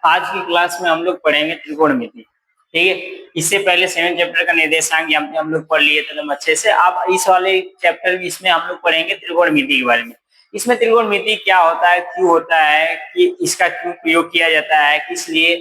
आज की क्लास में हम लोग पढ़ेंगे त्रिकोणमिति। ठीक है, इससे पहले 7 चैप्टर का निर्देशांक हम लोग पढ़ लिए थे एकदम अच्छे से। अब इस वाले चैप्टर में इसमें हम लोग पढ़ेंगे त्रिकोणमिति के बारे में। इसमें त्रिकोणमिति क्या होता है, क्यों होता है, कि इसका क्यों प्रयोग किया जाता है, किस लिए,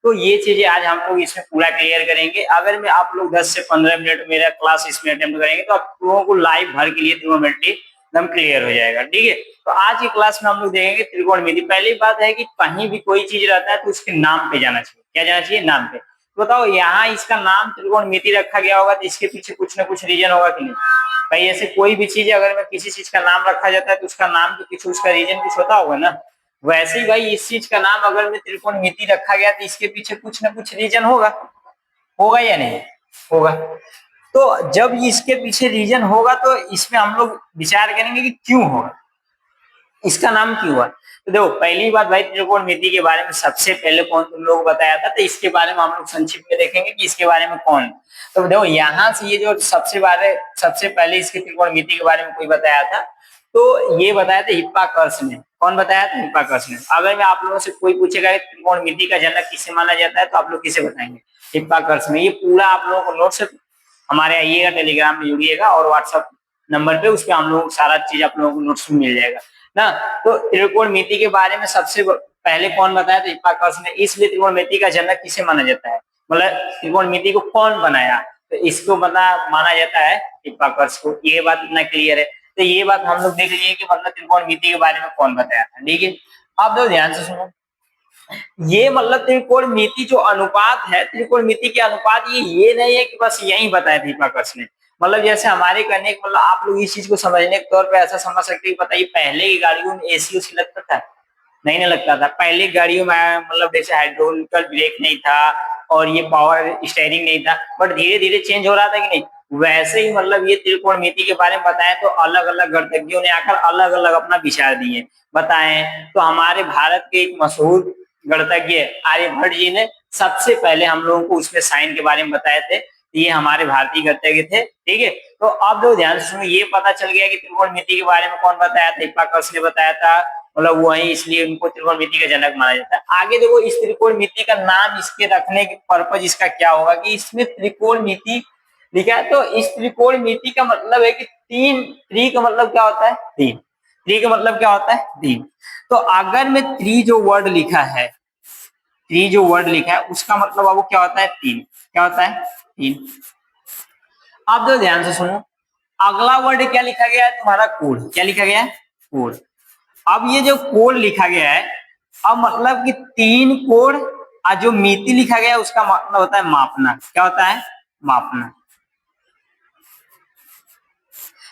तो ये चीजें आज हम लोग इसमें पूरा क्लियर करेंगे। अगर मैं आप लोग 10 से 15 मिनट मेरा क्लास इसमें अटेम्प्ट करेंगे तो आप लोगों को लाइव भर के लिए त्रिकोणमिति एकदम क्लियर हो जाएगा। ठीक है, तो आज की क्लास में हम लोग देखेंगे त्रिकोणमिति। पहली बात है कि कहीं भी कोई चीज रहता है तो उसके नाम पे जाना चाहिए। क्या जाना चाहिए? नाम पे। तो बताओ, यहाँ इसका नाम त्रिकोणमिति रखा गया होगा तो इसके पीछे कुछ ना कुछ रीजन होगा कि नहीं? भाई ऐसे कोई भी चीज अगर मैं किसी चीज का नाम रखा जाता है तो उसका नाम के पीछे उसका रीजन कुछ होता होगा ना। वैसे ही भाई इस चीज का नाम अगर मैं त्रिकोणमिति रखा गया तो इसके पीछे कुछ ना कुछ रीजन होगा। होगा या नहीं होगा? तो जब इसके पीछे रीजन होगा तो इसमें हम लोग विचार करेंगे कि क्यों होगा, इसका नाम क्यों हुआ। तो देखो, पहली बात भाई, त्रिकोणमिति के बारे में सबसे पहले कौन तुम लोगों को बताया था, तो इसके बारे में हम लोग संक्षिप्त में देखेंगे कि इसके बारे में कौन। तो देखो, यहाँ से ये जो सबसे पहले इसके त्रिकोणमिति के बारे में कोई बताया था, तो ये बताया था हिप्पार्कस ने। कौन बताया था? हिप्पार्कस ने। अगर मैं आप लोगों से कोई पूछेगा त्रिकोणमिति का जनक किसे माना जाता है तो आप लोग किसे बताएंगे? हिप्पार्कस ने। ये पूरा आप लोगों को नोट्स हमारे आइएगा, टेलीग्राम में जुड़िएगा और व्हाट्सएप नंबर पे, उस पर हम लोग सारा चीज आप लोगों को नोट्स में मिल जाएगा ना। तो त्रिकोणमिति के बारे में सबसे पहले कौन बताया? तो हिप्पार्कस ने। इसलिए त्रिकोणमिति का जनक किसे माना जाता है, मतलब त्रिकोणमिति को कौन बनाया, तो इसको माना जाता है हिप्पार्कस को। ये बात इतना क्लियर है। तो ये बात हम लोग देख लिए कि मतलब त्रिकोणमिति के बारे में कौन बताया था। ठीक है, अब तो ध्यान से सुनो। ये मतलब त्रिकोणमिति जो अनुपात है, त्रिकोणमिति के अनुपात ये नहीं है कि बस यही बताया था हिप्पार्कस ने। मतलब जैसे हमारे करने के, मतलब आप लोग इस चीज को समझने के तौर पे ऐसा समझ सकते हैं। बताइए, पहले की गाड़ियों में एसी उसी लगता था? नहीं ना लगता था। पहले गाड़ियों में मतलब जैसे हाइड्रोलिकल ब्रेक नहीं था और ये पावर स्टीयरिंग नहीं था, बट धीरे धीरे चेंज हो रहा था कि नहीं। वैसे ही मतलब ये त्रिकोणमिति के बारे में बताएं तो अलग अलग गणितज्ञों ने आकर अलग अलग अपना विचार दिए, बताएं। तो हमारे भारत के एक मशहूर गणितज्ञ आर्यभट्ट जी ने सबसे पहले हम लोगों को उसमें साइन के बारे में बताए थे। ये हमारे भारतीय गणितज्ञ थे। ठीक है, तो अब जो ध्यान से सुनो, ये पता चल गया कि त्रिकोणमिति के बारे में कौन बताया था? हिप्पार्कस ने बताया था, मतलब वही, इसलिए उनको त्रिकोणमिति का जनक माना जाता है। आगे देखो, इस त्रिकोणमिति का नाम इसके रखने के पर्पज इसका क्या होगा कि इसमें त्रिकोणमिति लिखा है। तो इस त्रिकोणमिति का मतलब है कि तीन। त्रि का मतलब क्या होता है? तीन। त्रि का मतलब क्या होता है? तीन। तो अगर मैं त्रि जो वर्ड लिखा है, त्रि जो वर्ड लिखा है उसका मतलब अब क्या होता है? तीन। क्या होता है? तीन। अब तो ध्यान से सुनो, अगला वर्ड क्या लिखा गया है तुम्हारा? कोण। क्या लिखा गया है? कोण। अब ये जो कोण लिखा गया है, अब मतलब कि तीन कोण, और जो मिति लिखा गया है उसका मतलब होता है मापना। क्या होता है? मापना।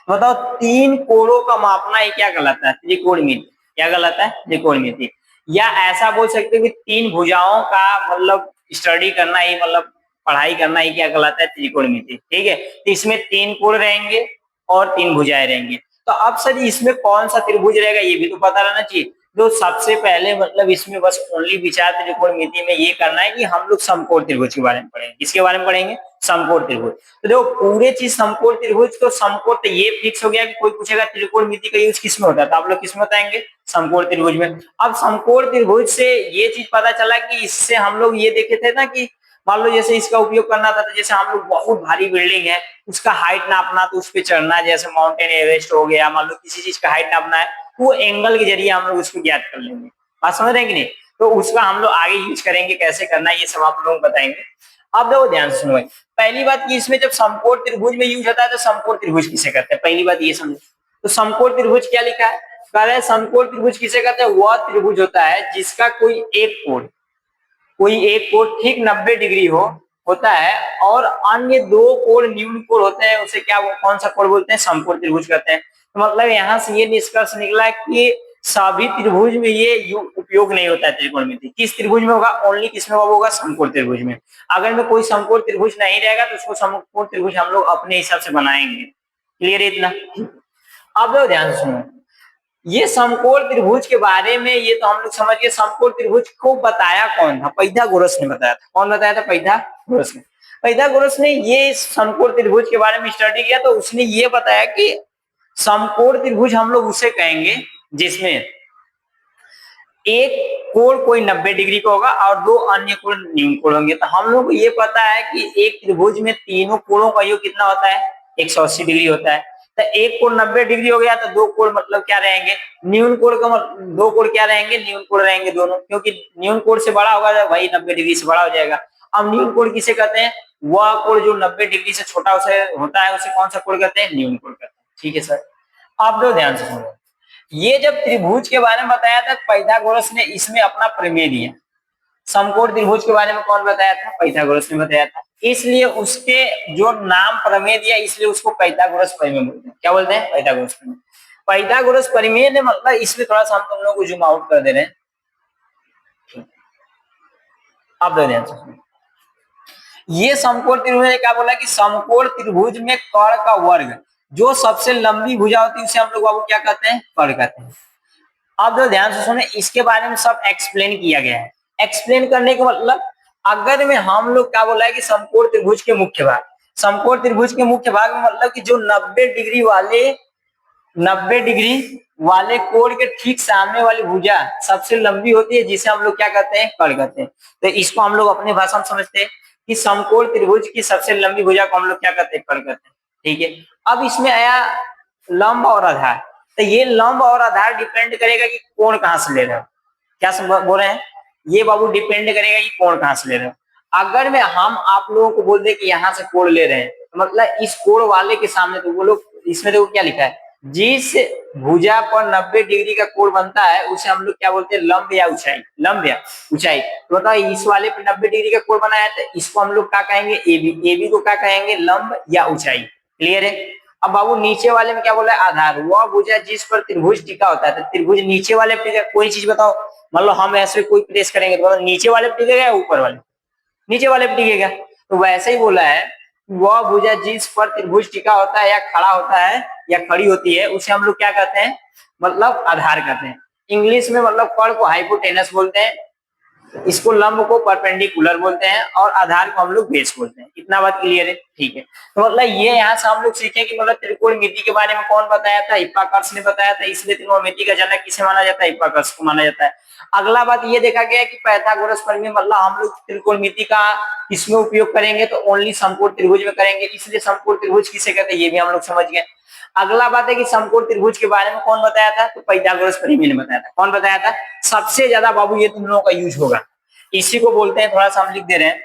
बताओ, तीन कोणों का मापना ये क्या गलत है? त्रिकोणमिति। क्या गलत है? त्रिकोणमिति। या ऐसा बोल सकते हो कि तीन भुजाओं का मतलब स्टडी करना ही, मतलब पढ़ाई करना ही क्या गलत है? त्रिकोणमिति। ठीक है, तो इसमें तीन कोण रहेंगे और तीन भुजाएं रहेंगी। तो अब सर इसमें कौन सा त्रिभुज रहेगा ये भी तो पता रहना चाहिए। तो सबसे पहले मतलब इसमें बस ओनली विचार त्रिकोणमिति में ये करना है कि हम लोग समकोण त्रिभुज के बारे में पढ़ेंगे। किसके बारे में पढ़ेंगे? समकोण त्रिभुज। तो देखो, पूरे चीज समकोण त्रिभुज, तो समकोण तो ये फिक्स हो गया कि कोई पूछेगा त्रिकोणमिति का यूज किसमें होता है, तो आप लोग किसमें बताएंगे? समकोण त्रिभुज में। अब समकोण त्रिभुज से ये चीज पता चला कि इससे हम लोग ये देखे थे ना कि मान लो जैसे इसका उपयोग करना था, तो जैसे हम लोग बहुत भारी बिल्डिंग है उसका हाइट नापना, तो उस पर चढ़ना, जैसे माउंटेन एवरेस्ट हो गया, मान लो किसी चीज का हाइट नापना है, वो एंगल के जरिए हम लोग उसको ज्ञात कर लेंगे। बात समझ रहे हैं कि नहीं? तो उसका हम लोग आगे यूज करेंगे, कैसे करना है ये सब आप लोगों को बताएंगे। अब देखो, ध्यान सुनो। पहली बात कि इसमें जब समकोण त्रिभुज में यूज होता है तो समकोण त्रिभुज किसे कहते हैं? पहली बात ये समझो। तो समकोण त्रिभुज क्या लिखा है? कह रहे हैं समकोण त्रिभुज किसे कहते हैं? वह त्रिभुज होता है जिसका कोई एक कोण ठीक 90 डिग्री होता है और अन्य दो कोण न्यून कोण होते हैं, उसे क्या, कौन सा कोण बोलते हैं? समकोण त्रिभुज कहते हैं। तो मतलब यहाँ से ये निष्कर्ष निकला कि सभी त्रिभुज में ये उपयोग नहीं होता है त्रिकोणमिति। किस त्रिभुज में होगा? ओनली किसमें होगा? समकोण त्रिभुज में। अगर में कोई समकोण त्रिभुज नहीं रहेगा तो उसको समकोण त्रिभुज हम लोग अपने हिसाब से बनाएंगे। क्लियर है इतना? अब लोग ध्यान सुनो, ये समकोण त्रिभुज के बारे में ये तो हम लोग समझ गए। समकोण त्रिभुज को बताया कौन था? पाइथागोरस ने बताया था। कौन बताया था? पाइथागोरस ने। पाइथागोरस ने ये समकोण त्रिभुज के बारे में स्टडी किया, तो उसने ये बताया कि समकोण त्रिभुज हम लोग उसे कहेंगे जिसमें एक कोण कोई 90 डिग्री का होगा और दो अन्य कोण न्यून कोण होंगे। तो हम लोग को ये पता है कि एक त्रिभुज में तीनों कोणों का योग कितना होता है, 180 डिग्री होता है। तो एक कोण 90 डिग्री हो गया तो दो कोण मतलब क्या रहेंगे, न्यून कोण का दो कोण क्या रहेंगे, न्यून कोण रहेंगे दोनों, क्योंकि न्यून कोण से बड़ा होगा तो वही 90 डिग्री से बड़ा हो जाएगा। अब न्यून कोण किसे कहते हैं, वह कोण जो 90 डिग्री से छोटा उसे होता है, उसे कौन सा कोण कहते हैं, न्यून कोण कहते हैं। ठीक है सर, आप लोग ध्यान से सुनो। ये जब त्रिभुज के बारे में बताया था पाइथागोरस ने इसमें अपना प्रमेय दिया। समकोण त्रिभुज के बारे में कौन बताया था, पाइथागोरस ने बताया था, इसलिए उसके जो नाम प्रमेय दिया इसलिए उसको पाइथागोरस प्रमेय बोलते हैं। क्या बोलते हैं, पाइथागोरस प्रमेय। पाइथागोरस प्रमेय ने मतलब इसमें थोड़ा सा हम तुम लोगों को जूम आउट कर दे रहे हैं। आप ध्यान से सुनिए, ये समकोण त्रिभुज ने क्या बोला कि समकोण त्रिभुज में कर्ण का वर्ग जो सबसे लंबी भुजा होती है उसे हम लोग बाबू क्या कहते हैं, कर्ण कहते हैं। अब जो ध्यान से सुने, इसके बारे में सब एक्सप्लेन किया गया है। एक्सप्लेन करने का मतलब, अगर में हम लोग क्या बोला है कि समकोण त्रिभुज के मुख्य भाग, समकोण त्रिभुज के मुख्य भाग में मतलब कि जो 90 डिग्री वाले कोण के ठीक सामने वाली भुजा सबसे लंबी होती है, जिसे हम लोग क्या कहते हैं, कर्ण कहते हैं। तो इसको हम लोग अपनी भाषा में समझते हैं कि समकोण त्रिभुज की सबसे लंबी भुजा को हम लोग क्या कहते हैं, कर्ण कहते हैं। ठीक है, अब इसमें आया लंब और आधार। तो ये लंब और आधार डिपेंड करेगा कि कोण कहां से ले रहे हो। क्या बोल रहे हैं, ये बाबू डिपेंड करेगा कि कोण कहां से ले रहे हो। अगर मैं हम आप लोगों को बोल दे कि यहाँ से कोण ले रहे हैं, तो मतलब इस कोण वाले के सामने, तो वो लोग इसमें देखो क्या लिखा है, जिस भुजा पर 90 डिग्री का कोण बनता है उसे हम लोग क्या बोलते हैं, लंब या ऊंचाई, लंब या ऊंचाई। तो बताओ इस वाले पर 90 डिग्री का कोण बनाया है, तो इसको हम लोग क्या कहेंगे, एबी। एबी को क्या कहेंगे, लंब या ऊंचाई। क्लियर है। अब बाबू नीचे वाले में क्या बोला है, आधार, वह भुजा जिस पर त्रिभुज टिका होता है। तो त्रिभुज नीचे वाले पे कोई चीज बताओ, मतलब हम ऐसे कोई प्रेस करेंगे तो नीचे वाले पे टिकेगा या ऊपर वाले, नीचे वाले पे टिकेगा। तो वैसे ही बोला है, वह भुजा जिस पर त्रिभुज टिका होता है या खड़ा होता है या खड़ी होती है उसे हम लोग क्या कहते हैं, मतलब आधार कहते हैं। इंग्लिश में मतलब कर्ण को हाइपोटेनस बोलते हैं, इसको लंब को परपेंडिकुलर बोलते हैं और आधार को हम लोग बेस बोलते हैं। इतना बात क्लियर है। ठीक है, तो मतलब ये यहाँ से हम लोग सीखे कि मतलब त्रिकोणमिति के बारे में कौन बताया था, हिप्पार्कस ने बताया था, इसलिए त्रिकोणमिति का जनक किसे माना जाता है, हिप्पार्कस को माना जाता है। अगला बात ये देखा गया कि पाइथागोरस प्रमेय मतलब हम लोग त्रिकोणमिति का किसमें उपयोग करेंगे, तो ओनली समकोण त्रिभुज में करेंगे, इसलिए समकोण त्रिभुज किसे कहते हैं ये भी हम लोग समझ गए। अगला बात है कि समकोण त्रिभुज के बारे में कौन बताया था, तो पाइथागोरस प्रमेय ने बताया था। कौन बताया था, सबसे ज्यादा बाबू ये तुम लोगों का यूज होगा, इसी को बोलते हैं, थोड़ा सा हम लिख दे रहे हैं।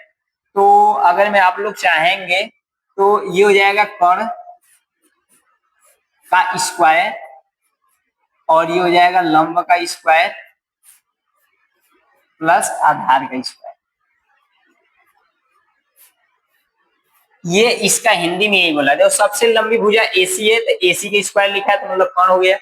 तो अगर मैं आप लोग चाहेंगे तो ये हो जाएगा कर्ण का स्क्वायर और ये हो जाएगा लंब का स्क्वायर प्लस आधार का स्क्वायर। ये इसका हिंदी में यही बोला है। सबसे लंबी भुजा एसी है तो एसी का स्क्वायर लिखा है तो मतलब कर्ण हो गया।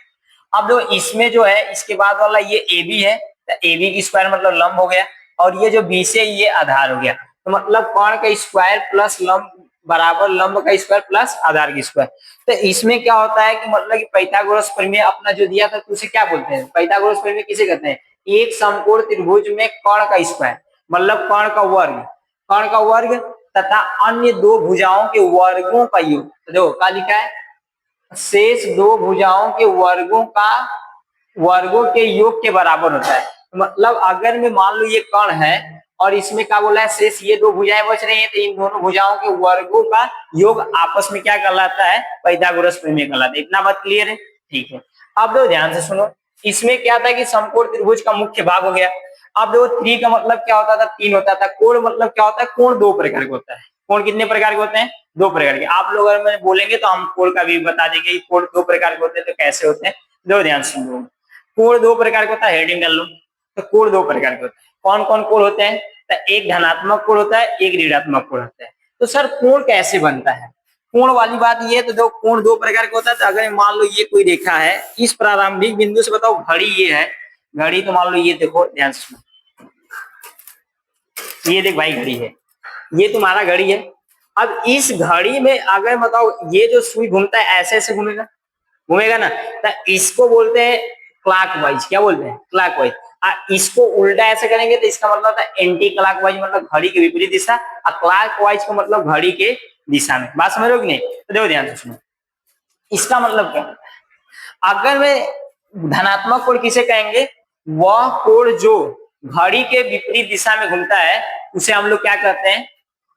अब जो इसमें जो है इसके बाद वाला ये एबी है तो एबी की स्क्वायर मतलब लंब हो गया, और ये जो बी से ये आधार हो गया। तो मतलब कर्ण का स्क्वायर प्लस लंब बराबर लंब का स्क्वायर प्लस आधार की स्क्वायर। तो इसमें क्या होता है कि मतलब कि पाइथागोरस प्रमेय अपना जो दिया था तो उसे क्या बोलते हैं, पाइथागोरस प्रमेय किसे कहते हैं, एक समकोण त्रिभुज में कर्ण का स्क्वायर मतलब कर्ण का वर्ग, कर्ण का वर्ग तथा अन्य दो भुजाओं के वर्गों का योग। तो देखो क्या लिखा है, शेष दो भुजाओं के वर्गों के योग के बराबर होता है। मतलब अगर मैं मान लो ये कर्ण है और इसमें क्या बोला है, शेष ये दो भुजाएं बच रही हैं, तो इन दोनों भुजाओं के वर्गों का योग आपस में क्या कहलाता है, पाइथागोरस प्रमेय कहलाता है। इतना बात क्लियर है। ठीक है, अब दो ध्यान से सुनो, इसमें क्या था कि समकोण त्रिभुज का मुख्य भाग हो गया। अब देखो थ्री का मतलब क्या होता था, तीन होता था। कोण मतलब क्या होता है, कोण दो प्रकार के होता है। कोण कितने प्रकार के होते हैं, दो प्रकार के। आप लोग अगर मैं बोलेंगे तो हम कोण का भी बता देंगे, कोण दो प्रकार के होते हैं तो कैसे होते हैं। दो ध्यान से सुनो, कोण दो प्रकार का होता है, हेडिंग डाल लो। तो कोण दो प्रकार के होते हैं, कौन कौन कोण होते हैं, तो एक धनात्मक कोण होता है, एक ऋणात्मक कोण होता है। तो सर कोण कैसे बनता है, कोण वाली बात ये, तो देखो कोण दो प्रकार का होता है। तो अगर मान लो ये कोई रेखा है, इस प्रारंभिक बिंदु से बताओ घड़ी ये है, घड़ी तो मान लो ये देखो ध्यान से सुनो, ये देख भाई घड़ी है, ये तुम्हारा घड़ी है। अब इस घड़ी में अगर बताओ ये जो सुई घूमता है ऐसे ऐसे घूमेगा, घूमेगा ना, तो इसको बोलते हैं क्लॉकवाइज। क्या बोलते हैं, क्लॉकवाइज। इसको उल्टा ऐसे करेंगे तो इसका मतलब है एंटी क्लॉकवाइज, मतलब घड़ी के विपरीत दिशा। और क्लॉकवाइज को मतलब घड़ी के दिशा में। बात समझ रहे हो कि नहीं, तो देखो ध्यान से सुनो, इसका मतलब क्या, अगर मैं धनात्मक कोण किसे कहेंगे, वह कोण जो घड़ी के विपरीत दिशा में घूमता है उसे हम लोग क्या कहते हैं,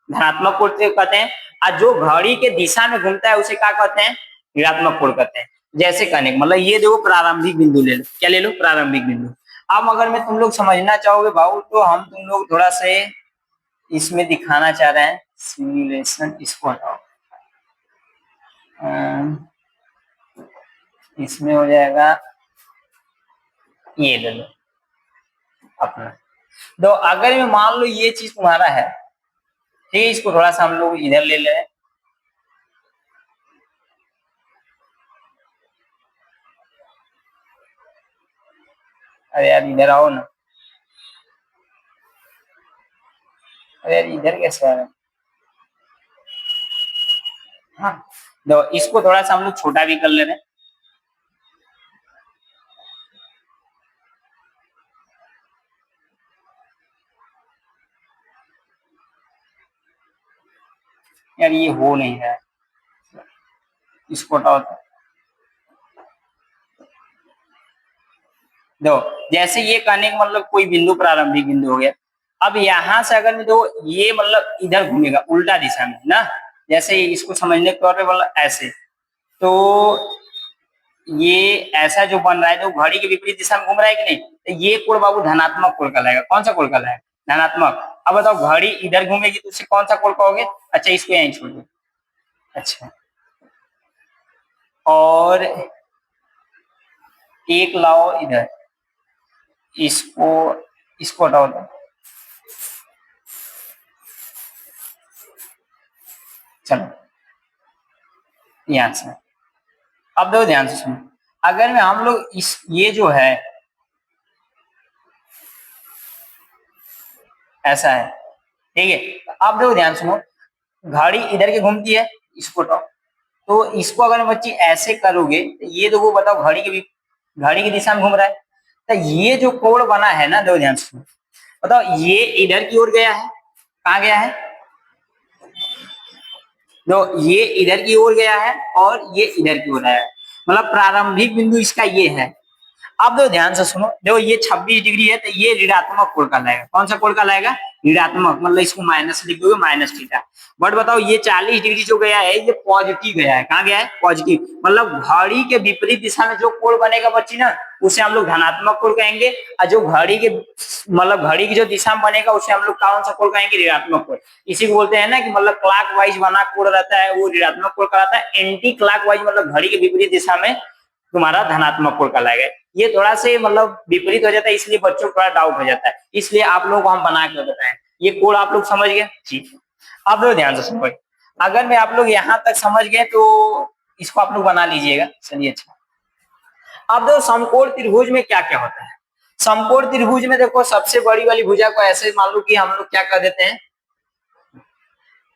धनात्मक कोण कहते हैं। और जो घड़ी के दिशा में घूमता है उसे क्या कहते हैं, ऋणात्मक कोण कहते हैं। जैसे कहने का मतलब ये देखो प्रारंभिक बिंदु ले लो, क्या ले लो, प्रारंभिक बिंदु। अब अगर मैं तुम लोग समझना चाहोगे भाऊ तो हम तुम लोग थोड़ा से इसमें दिखाना चाह रहे हैं सिमुलेशन, इसको हटाओ, इसमें हो जाएगा, ये ले लो अपना। तो अगर मैं मान लो ये चीज तुम्हारा है, ठीक है, इसको थोड़ा सा हम लोग इधर ले ले रहे हैं। अरे यार इधर आओ ना, अरे यार इधर कैसे आ रहे हैं। हाँ, तो इसको थोड़ा सा हम लोग छोटा भी कर ले रहे हैं। यार ये हो नहीं रहा है, इसको हटाओ। दो जैसे ये कहने का मतलब कोई बिंदु प्रारंभिक बिंदु हो गया। अब यहां से अगर मैं दो ये मतलब इधर घूमेगा उल्टा दिशा में ना, जैसे इसको समझने के तौर पे मतलब ऐसे, तो ये ऐसा जो बन रहा है जो घड़ी के विपरीत दिशा में घूम रहा है कि नहीं, तो ये कोण बाबू धनात्मक कोण कहलाएगा। कौन सा कोण कहलाएगा, धनात्मक। अब बताओ घड़ी इधर घूमेगी तो उसे कौन सा कोण कहोगे। अच्छा इसको यहीं छोड़ दो। अच्छा और एक लाओ इधर, इसको इसको हटाओ दो। चलो यहां से अब देखो ध्यान से सुनो, अगर में हम लोग इस ये जो है ऐसा है, ठीक है, अब देखो ध्यान सुनो, घड़ी इधर के घूमती है, इसको हटाओ, तो इसको अगर बच्ची ऐसे करोगे तो ये देखो बताओ घड़ी की दिशा में घूम रहा है, तो ये जो कोण बना है ना, देखो ध्यान से बताओ, ये इधर की ओर गया है, कहाँ गया है, तो ये इधर की ओर गया है और ये इधर की ओर आया है, मतलब प्रारंभिक बिंदु इसका ये है। अब देखो ध्यान से सुनो, देखो ये 26 डिग्री है तो ये ऋणात्मक कोण कहलाएगा। कौन सा कोण कहलाएगा, ऋणात्मक, मतलब इसको माइनस लिख दोगे, माइनस थीटा। बट बताओ ये 40 डिग्री जो गया है ये पॉजिटिव गया है, कहाँ गया है, पॉजिटिव, मतलब घड़ी के विपरीत दिशा में जो कोण बनेगा बच्ची ना उसे हम लोग धनात्मक कोण कहेंगे, और जो घड़ी के मतलब घड़ी की जो दिशा में बनेगा उसे हम लोग कौन सा कोण कहेंगे, ऋणात्मक कोण। इसी को बोलते हैं ना कि मतलब क्लॉक वाइज बना कोण रहता है वो ऋणात्मक कोण कहलाता है, एंटी क्लॉक वाइज मतलब घड़ी के विपरीत दिशा में तुम्हारा धनात्मक कोण कहलाएगा। ये थोड़ा से मतलब विपरीत हो जाता है इसलिए बच्चों को थोड़ा डाउट हो जाता है, इसलिए आप लोगों को हम बना के बताएं। ये कोण आप लोग समझ गए, ठीक है। अब लोग ध्यान से समझ, अगर मैं आप लोग यहाँ तक समझ गए तो इसको आप लोग बना लीजिएगा। चलिए अच्छा, अब देखो समकोण त्रिभुज में क्या क्या होता है। समकोण त्रिभुज में देखो सबसे बड़ी वाली भुजा को ऐसे मान लो कि हम लोग क्या कर देते हैं,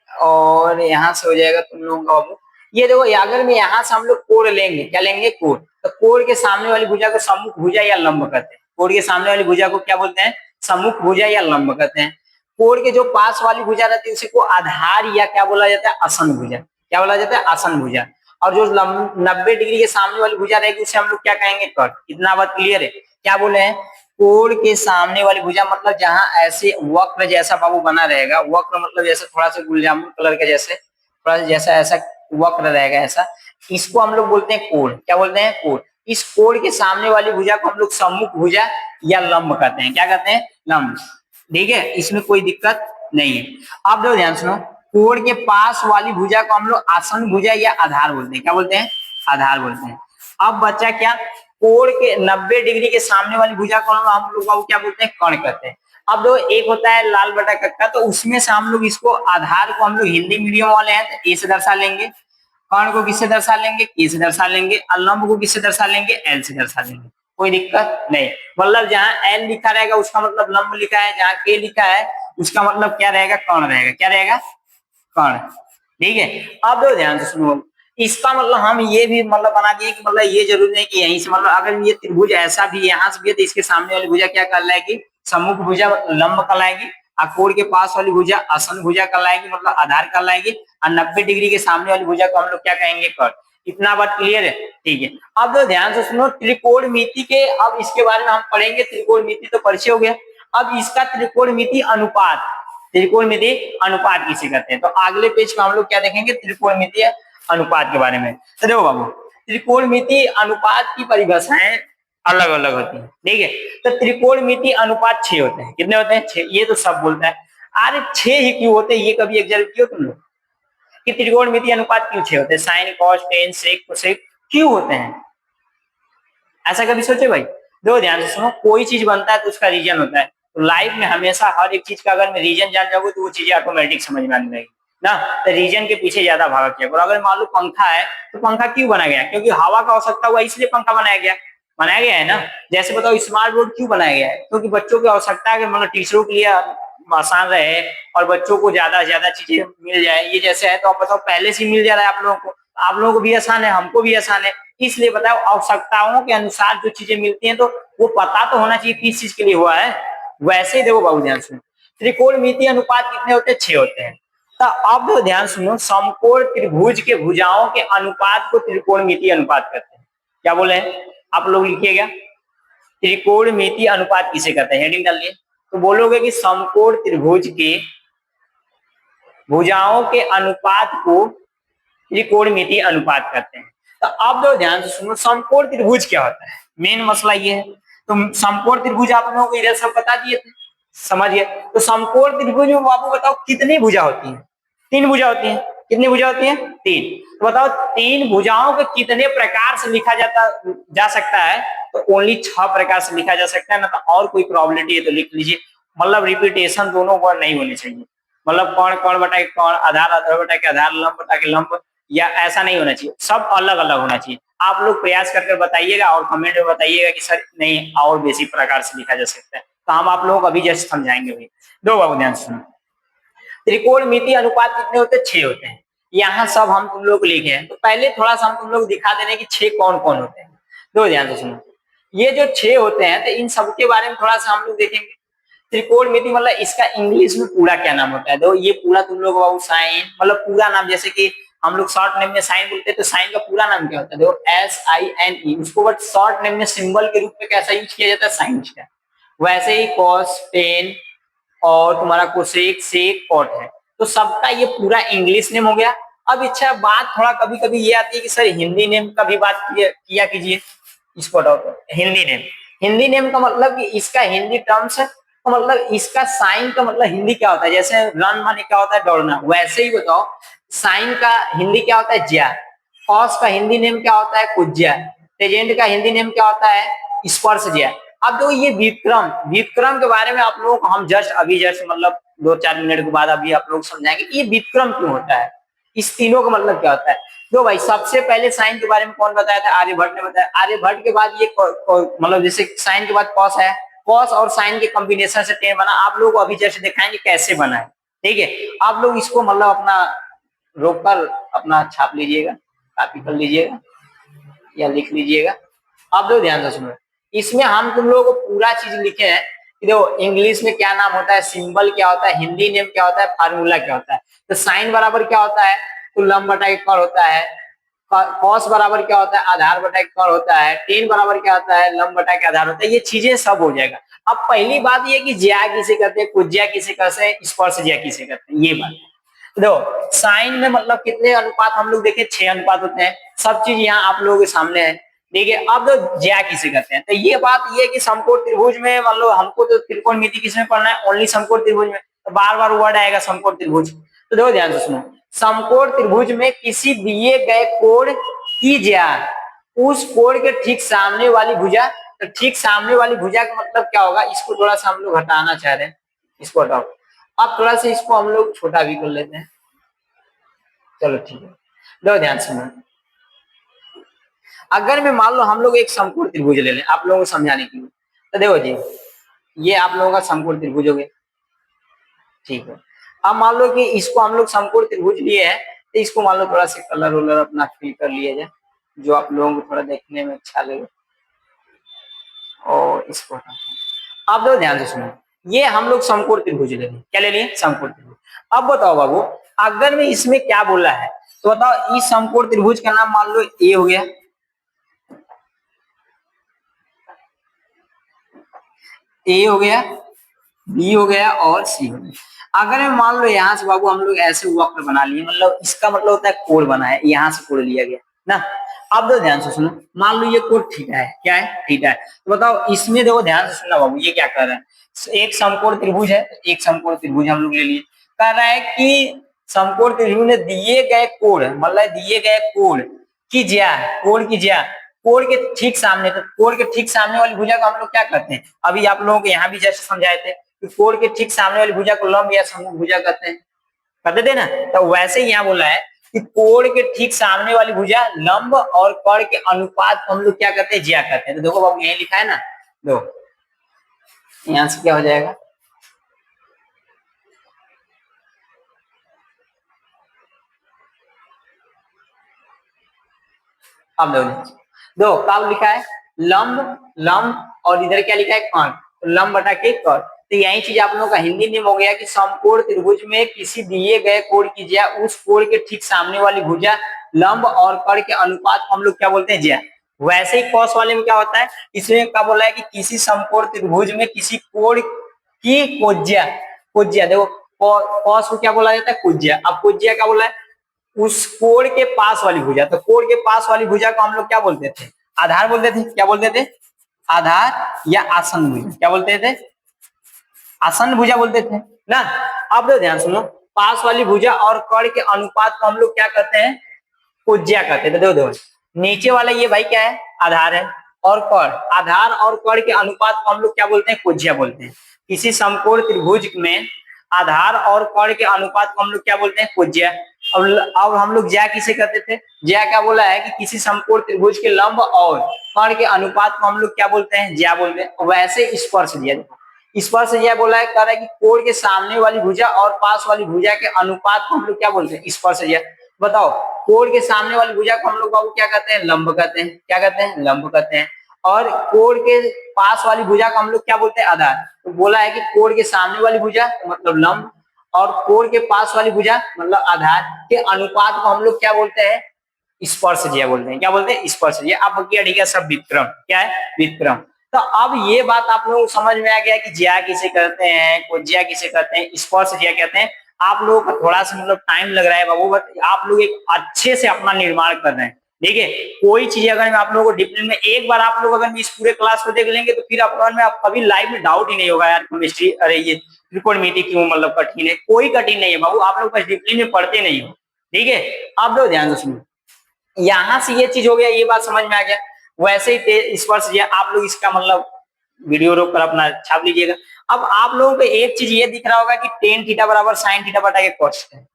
और यहाँ से हो जाएगा तुम लोगों का बाबू, ये देखो अगर मैं यहाँ से हम लोग कोण लेंगे, क्या लेंगे, कोण, तो कोण के सामने वाली भुजा को सम्मुख भुजा या लंब कहते हैं। कोण के सामने वाली भुजा को क्या बोलते हैं, सम्मुख भुजा या लंब कहते हैं। कोण के जो पास वाली भुजा रहती है उसे को आधार या क्या बोला जाता है, आसन भुजा, क्या बोला जाता है, आसन भुजा। और जो 90 डिग्री के सामने वाली भुजा रहेगी उसे हम लोग क्या कहेंगे, कट। इतना बात क्लियर है, क्या बोले हैं, कोण के सामने वाली भुजा मतलब जहां ऐसे वक्र जैसा बाबू बना रहेगा, वक्र मतलब जैसे थोड़ा सा गुलजामुन कलर के जैसे थोड़ा सा जैसा ऐसा वक्र रहेगा ऐसा, इसको हम लोग बोलते हैं कोण। क्या बोलते हैं, कोण। इस कोण के सामने वाली भुजा को हम लोग सम्मुख भुजा या लंब कहते हैं। क्या कहते हैं, लंब। ठीक है, इसमें कोई दिक्कत नहीं है। अब देखो ध्यान सुनो, कोण के पास वाली भुजा को हम लोग आसन भुजा या आधार बोलते हैं। क्या बोलते हैं, आधार बोलते हैं। अब बच्चा क्या, कोण के 90 डिग्री के सामने वाली भुजा को हम लोग क्या बोलते हैं, कर्ण कहते हैं। अब दो एक होता है लाल बटा कक्का, तो उसमें से हम लोग इसको आधार को हम लोग हिंदी मीडियम वाले हैं तो ए से दर्शा लेंगे, कर्ण को किससे दर्शा लेंगे, के से दर्शा लेंगे, और लंब को किससे दर्शा लेंगे, एल से दर्शा लेंगे। कोई दिक्कत नहीं, मतलब जहां एल लिखा रहेगा उसका मतलब लंब लिखा है, जहां के लिखा है उसका मतलब क्या रहेगा, कर्ण रहेगा। क्या रहेगा, कर्ण। ठीक है, अब दो ध्यान से सुनो, इसका मतलब हम ये भी मतलब बना दिए कि मतलब ये जरूरी नहीं कि यहीं से, मतलब अगर ये त्रिभुज ऐसा भी यहाँ से भी है तो इसके सामने वाली भुजा क्या कहलाएगी, सम्मुख भुजा लंब कहलाएगी, और कोण के पास वाली भुजा आसन भुजा कहलाएगी मतलब आधार कहलाएगी, और 90 डिग्री के सामने वाली भुजा को हम लोग क्या कहेंगे, कर्ण। इतना बात क्लियर है? ठीक है। अब तो ध्यान से सुनो, त्रिकोणमिति के, अब इसके बारे में हम पढ़ेंगे। त्रिकोणमिति तो परिचय हो गया, अब इसका त्रिकोणमिति अनुपात, त्रिकोणमिति अनुपात किसे कहते हैं, तो अगले पेज पे हम लोग क्या देखेंगे, त्रिकोणमिति अनुपात के बारे में। तो देखो बाबू, त्रिकोणमिति अनुपात की परिभाषाएं अलग अलग होती है, ठीक है। तो त्रिकोणमिति अनुपात 6 होते हैं। कितने होते हैं? 6। ये तो सब बोलता है, अरे 6 ही क्यों होते हैं, ये कभी ऑब्जर्व किया तुम लोग कि त्रिकोणमिति अनुपात क्यों 6 होते हैं? साइन, कॉस, टेन, सेक, कोसेक क्यों होते हैं? ऐसा कभी सोचे भाई? दो ध्यान से सुनो, कोई चीज बनता है तो उसका रीजन होता है। तो लाइफ में हमेशा हर एक चीज का अगर मैं रीजन जान जाऊंगा तो वो चीजें ऑटोमेटिक समझ में आने लगेगी ना। तो रीजन के पीछे ज्यादा भागा किया करो। अगर मान लो पंखा है तो पंखा क्यों बनाया गया? क्योंकि हवा का आवश्यकता हुआ, इसलिए पंखा बनाया गया है ना। जैसे बताओ स्मार्ट बोर्ड क्यों बनाया गया है? क्योंकि बच्चों की आवश्यकता है, मतलब टीचरों के लिए आसान रहे और बच्चों को ज्यादा से ज्यादा चीजें मिल जाए। ये जैसे है तो आप बताओ पहले से मिल जा रहा है आप लोगों को, आप लोगों को भी आसान है, हमको भी आसान है। इसलिए बताओ आवश्यकताओं के अनुसार जो चीजें मिलती हैं तो वो पता तो होना चाहिए किस चीज के लिए हुआ है। वैसे ही देखो बाबू ध्यान सुनो, त्रिकोणमिति अनुपात कितने होते हैं? 6 होते हैं। तो अब ध्यान सुनो, समकोण त्रिभुज के भुजाओं के अनुपात को त्रिकोणमिति अनुपात कहते हैं। क्या बोले हैं आप लोग? लिखिएगा, त्रिकोणमिति अनुपात किसे कहते हैं, हेडिंग डालिए। तो बोलोगे कि समकोण त्रिभुज के भुजाओं के अनुपात को त्रिकोणमिति अनुपात कहते हैं। तो अब जो ध्यान से सुनो, समकोण त्रिभुज क्या होता है, मेन मसला ये है। तो समकोण त्रिभुज आप लोगों को इधर सब बता दिए थे, समझिए। तो समकोण त्रिभुज में बाबू बताओ कितनी भुजा होती है? 3 भुजा होती है। कितनी भुजा होती है? 3। तो बताओ 3 भुजाओं को कितने प्रकार से लिखा जा सकता है? तो ओनली 6 प्रकार से लिखा जा सकता है ना। तो और कोई प्रॉबिलिटी है तो लिख लीजिए, मतलब रिपीटेशन दोनों वर्ड नहीं होने चाहिए। मतलब कौन कौन बटा के कौन, आधार आधार बटा के आधार, लंब बटा के लंब, या ऐसा नहीं होना चाहिए, सब अलग अलग होना चाहिए। आप लोग प्रयास करके बताइएगा और कमेंट में बताइएगा कि सर नहीं और बेसिक प्रकार से लिखा जा सकता है, तो हम आप लोगों को अभी जस्ट समझाएंगे भाई। दो बाबू ध्यान सुनो, त्रिकोणमिति अनुपात कितने होते हैं? 6 होते हैं। यहाँ सब हम तुम लोग लिखे हैं, तो पहले थोड़ा सा हम तुम लोग दिखा देने की 6 कौन कौन होते हैं। दो ध्यान से सुनो, ये जो 6 होते हैं तो इन सब के बारे में थोड़ा सा हम लोग देखेंगे। त्रिकोणमिति मतलब इसका इंग्लिश में पूरा क्या नाम होता है? तो ये पूरा तुम लोग बाबू साइन, मतलब पूरा नाम, जैसे कि हम लोग शॉर्ट नेम में साइन बोलते हैं, तो साइन का पूरा नाम क्या होता है? देखो SINE, उसको बट शॉर्ट नेम में सिंबल के रूप में कैसा यूज किया जाता है? साइन का। वैसे ही कॉस, टेन और तुम्हारा कोसेक, सेक, कॉट है, तो सबका ये पूरा इंग्लिश नेम हो गया। अब अच्छा बात थोड़ा कभी कभी ये आती है कि सर हिंदी नेम का भी बात किया कीजिए। इसको हटाओ, हिंदी नेम का मतलब कि इसका हिंदी टर्म्स है, तो मतलब इसका साइन का मतलब हिंदी क्या होता है? जैसे रन माने क्या होता है? दौड़ना। वैसे ही बताओ साइन का हिंदी क्या होता है? ज्या। कॉस का हिंदी नेम क्या होता है? कुज्या। टेजेंट का हिंदी नेम क्या होता है? स्पर्श ज्या। अब जो ये व्युत्क्रम के बारे में आप लोगों को हम जस्ट मतलब 2-4 मिनट के बाद अभी आप लोग समझाएंगे कि ये व्युत्क्रम क्यों होता है, इस तीनों का मतलब क्या होता है। तो भाई सबसे पहले साइन के बारे में कौन बताया था? आर्यभट्ट ने बताया। आर्यभट्ट के बाद ये मतलब जैसे साइन के बाद कॉस है, कॉस और साइन के कॉम्बिनेशन से टेन बना। आप लोग अभी जैसे दिखाएंगे कैसे बना है, ठीक है। आप लोग इसको मतलब अपना रोक कर अपना छाप लीजिएगा, कॉपी कर लीजिएगा या लिख लीजिएगा। आप लोग ध्यान से सुनो, इसमें हम तुम लोगों को पूरा चीज लिखे हैं कि देखो इंग्लिश में क्या नाम होता है, सिंबल क्या होता है, हिंदी नेम क्या होता है, फार्मूला क्या होता है। तो साइन बराबर क्या होता है? तो लंब बटा के कर्ण होता है। कॉस बराबर क्या होता है? आधार बटा के कर्ण होता है। टेन बराबर क्या होता है? लंब बटा के आधार होता है। ये चीजें सब हो जाएगा। अब पहली बात ये कि ज्या किसे कहते हैं, कुज्या किसे कहते हैं, स्पर्श ज्या किसे कहते हैं, ये बात। देखो साइन में मतलब कितने अनुपात हम लोग देखे? 6 अनुपात होते हैं। सब चीज यहाँ आप लोगों के सामने है, ठीक है। अब तो ज्या किसे कहते हैं, तो ये बात ये कि समकोण त्रिभुज में मतलब हमको तो त्रिकोणमिति किसमें पढ़ना है? ओनली समकोण त्रिभुज में। तो बार बार वर्ड आएगा समकोण त्रिभुज। तो देखो ध्यान से सुनो, समकोण त्रिभुज में किसी दिए गए कोण की ज्या उस कोण के ठीक सामने वाली भुजा। तो ठीक सामने वाली भुजा का मतलब क्या होगा? इसको थोड़ा सा हम लोग हटाना चाह रहे हैं, इसको हटाओ। अब थोड़ा सा इसको हम लोग छोटा भी कर लेते हैं, चलो ठीक है। लो ध्यान सुनो, अगर मैं मान लो हम लोग एक समकोण त्रिभुज ले लें आप लोगों को समझाने के लिए, तो देखो जी ये आप लोगों का समकोण त्रिभुज हो गया, ठीक है। अब मान लो कि इसको हम लोग समकोण त्रिभुज लिए हैं, तो इसको मान लो थोड़ा सा कलर वलर अपना फिल कर लिया जाए जो आप लोगों को थोड़ा देखने में अच्छा लगे, और इसको आप लोग ध्यान से सुनो, ये हम लोग समकोण त्रिभुज ले लिए। क्या ले लिए? समकोण त्रिभुज। अब बताओ बाबू, अगर मैं इसमें क्या बोला है तो बताओ इस समकोण त्रिभुज का नाम मान लो ए हो गया, ए हो गया, बी हो गया और सी हो गया। अगर मैं मान लो यहाँ से बाबू हम लोग ऐसे वक्र बना लिए, मतलब इसका मतलब होता है कोण बना है, यहाँ से कोण लिया गया ना। अब तो ध्यान से सुनो, मान लो ये कोण थीटा है, क्या है, थीटा है। तो बताओ इसमें देखो ध्यान से सुनना बाबू, ये क्या कर रहा है, एक समकोण त्रिभुज है, एक समकोण त्रिभुज हम लोग ले लिए, कह रहा है कि समकोण त्रिभुज में दिए गए कोण, मतलब दिए गए कोण की ज्या, कोण की ज्या, कोण के ठीक सामने, तो कोण के ठीक सामने वाली भुजा को हम लोग क्या कहते हैं, अभी आप लोगों को यहाँ भी जस्ट समझाए थे कि कोण के ठीक सामने वाली भुजा को लंब या समभुज भुजा कहते हैं, कहते थे ना। तो वैसे ही यहाँ बोला है कि कोण के ठीक सामने वाली भुजा लंब और कर्ण के अनुपात को हम लोग क्या कहते हैं, ज्या कहते हैं। तो देखो बाबू यही लिखा है ना, दो यहाँ से क्या हो जाएगा, अब दो कब लिखा है, लंब, लंब और इधर क्या लिखा है, कर्ण, तो लंब बटा के कर्ण। तो यही चीज आप लोगों का हिंदी में हो गया कि समकोण त्रिभुज में किसी दिए गए कोण की ज्या उस कोण के ठीक सामने वाली भुजा लंब और कर्ण के अनुपात को हम लोग क्या बोलते हैं, ज्या। वैसे ही कॉस वाले में क्या होता है, इसमें क्या बोला है कि किसी समकोण त्रिभुज में किसी कोण की कोज्या, कोज्या देखो कॉस को क्या बोला जाता है, कोज्या। अब कोज्या क्या बोला है, उस कोण के पास वाली भुजा, तो कोण के पास वाली भुजा को हम लोग क्या बोलते थे, आधार बोलते थे, क्या बोलते थे, आधार या आसन भुजा, क्या बोलते थे, आसन भुजा बोलते थे ना। अब तो ध्यान सुनो, पास वाली भुजा और कर्ण के अनुपात को हम लोग क्या कहते हैं, कोज्या कहते थे। देखो देखो नीचे वाला ये भाई क्या है, आधार है, और कर्ण, आधार और कर्ण के अनुपात को हम लोग क्या बोलते हैं, कोज्या बोलते हैं। किसी समकोण त्रिभुज में आधार और कर्ण के अनुपात को हम लोग क्या बोलते हैं, कोज्या। अब हम लोग ज्या किसे कहते थे, ज्या क्या बोला है कि किसी समकोण त्रिभुज के लंब और कर्ण के अनुपात को हम लोग क्या बोलते हैं, ज्या बोलते हैं। वैसे स्पर्श ज्या, स्पर्श ज्या बोला है, कह रहा है कि कोण के सामने वाली भुजा और पास वाली भुजा के अनुपात को हम लोग क्या बोलते हैं, स्पर्श ज्या। बताओ कोण के सामने वाली भुजा को हम लोग बाबू क्या कहते हैं, लंब कहते हैं, क्या कहते हैं, लंब कहते हैं। और कोण के पास वाली भुजा को हम लोग क्या बोलते हैं, आधार। तो बोला है कि कोण के सामने वाली भुजा मतलब लंब और कोण के पास वाली भुजा मतलब आधार के अनुपात को हम लोग क्या बोलते हैं, स्पर्शज्या बोलते हैं, क्या बोलते हैं, स्पर्शज्या। अब क्या ठीक है, सब व्युत्क्रम, क्या है, व्युत्क्रम। तो अब ये बात आप लोगों को समझ में आ गया कि ज्या किसे कहते हैं, कोज्या किसे कहते हैं, स्पर्शज्या कहते हैं। आप लोगों का थोड़ा सा मतलब टाइम लग रहा है बाबू, बट आप लोग एक अच्छे से अपना निर्माण कर रहे हैं। ठीक है, कोई चीज अगर मैं आप लोगों को डिटेल में एक बार आप लोग अगर इस पूरे क्लास को देख लेंगे तो फिर आप में आप कभी लाइफ में डाउट ही नहीं होगा यार केमिस्ट्री, अरे ये त्रिकोणमिति क्यों मतलब कठिन है, कोई कठिन नहीं है बाबू, आप लोग बस डिटेल में पढ़ते नहीं हो। ठीक है, आप लोग ध्यान से सुनो, यहां से ये चीज हो गया, ये बात समझ में आ गया। वैसे ही स्पर्श दिया, आप लोग इसका मतलब वीडियो रोक कर अपना छाप लीजिएगा। अब आप लोगों को एक चीज ये दिख रहा होगा कि टेन थीटा बराबर साइन थीटा बटा के कॉस है,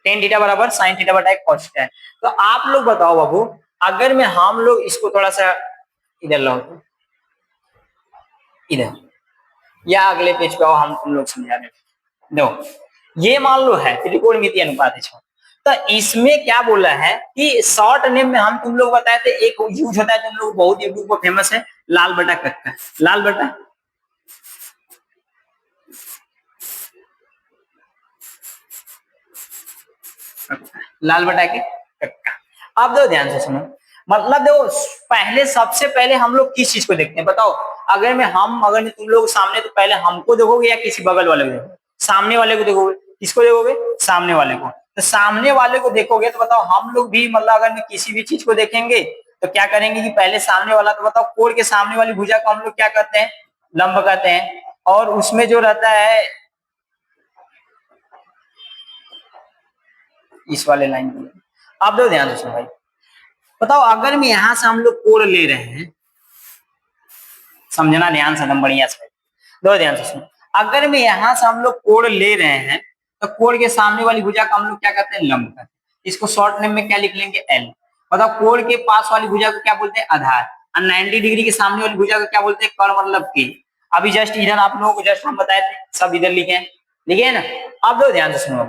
टेन थीटा बराबर साइन थीटा बटा के कॉस है। तो आप लोग बताओ बाबू, अगर मैं हम लोग इसको थोड़ा सा इधर लाओ, इधर या अगले पेज पे आओ, हम तुम लोग समझा रहे हैं। दो ये मान लो है त्रिकोणमितीय अनुपात है, तो इसमें क्या बोला है कि शॉर्ट नेम में हम तुम लोग बताए थे, एक यूज होता है तुम लोग बहुत यूट्यूब पर फेमस है, लाल बटा कक्का, लाल बटा लाल बटा के कक्का। अब दो ध्यान से सुनो, मतलब देखो पहले सबसे पहले हम लोग किस चीज को देखते हैं बताओ, अगर मैं तुम लोग सामने, तो पहले हमको देखोगे या किसी बगल वाले को देखोगे, सामने वाले को देखोगे, किसको देखोगे, सामने वाले को। तो सामने वाले को देखोगे तो बताओ हम लोग भी मतलब अगर मैं किसी भी चीज को देखेंगे तो क्या करेंगे कि पहले सामने वाला, तो बताओ कोण के सामने वाली भुजा को हम लोग क्या कहते हैं, लंब कहते हैं। और उसमें जो रहता है इस वाले लाइन को, आप दो ध्यान से सुनो भाई, बताओ अगर मैं यहां से हम लोग कोण ले रहे हैं, समझना ध्यान से एकदम बढ़िया से, दो ध्यान से सुनो, अगर मैं यहां से हम लोग कोण ले रहे हैं तो कोण के सामने वाली भुजा को हम लोग क्या कहते हैं, लंब कहते हैं। इसको शॉर्ट नेम में क्या लिख लेंगे, एल। मतलब कोण के पास वाली भुजा को क्या बोलते हैं, आधार। और 90 डिग्री के सामने वाली भुजा को क्या बोलते हैं, कर्ण मतलब के। अभी जस्ट इधर आप लोगों को जस्ट हम बताए थे, सब इधर लिखे हैं, लिखे है ना। अब दो ध्यान से सुनो,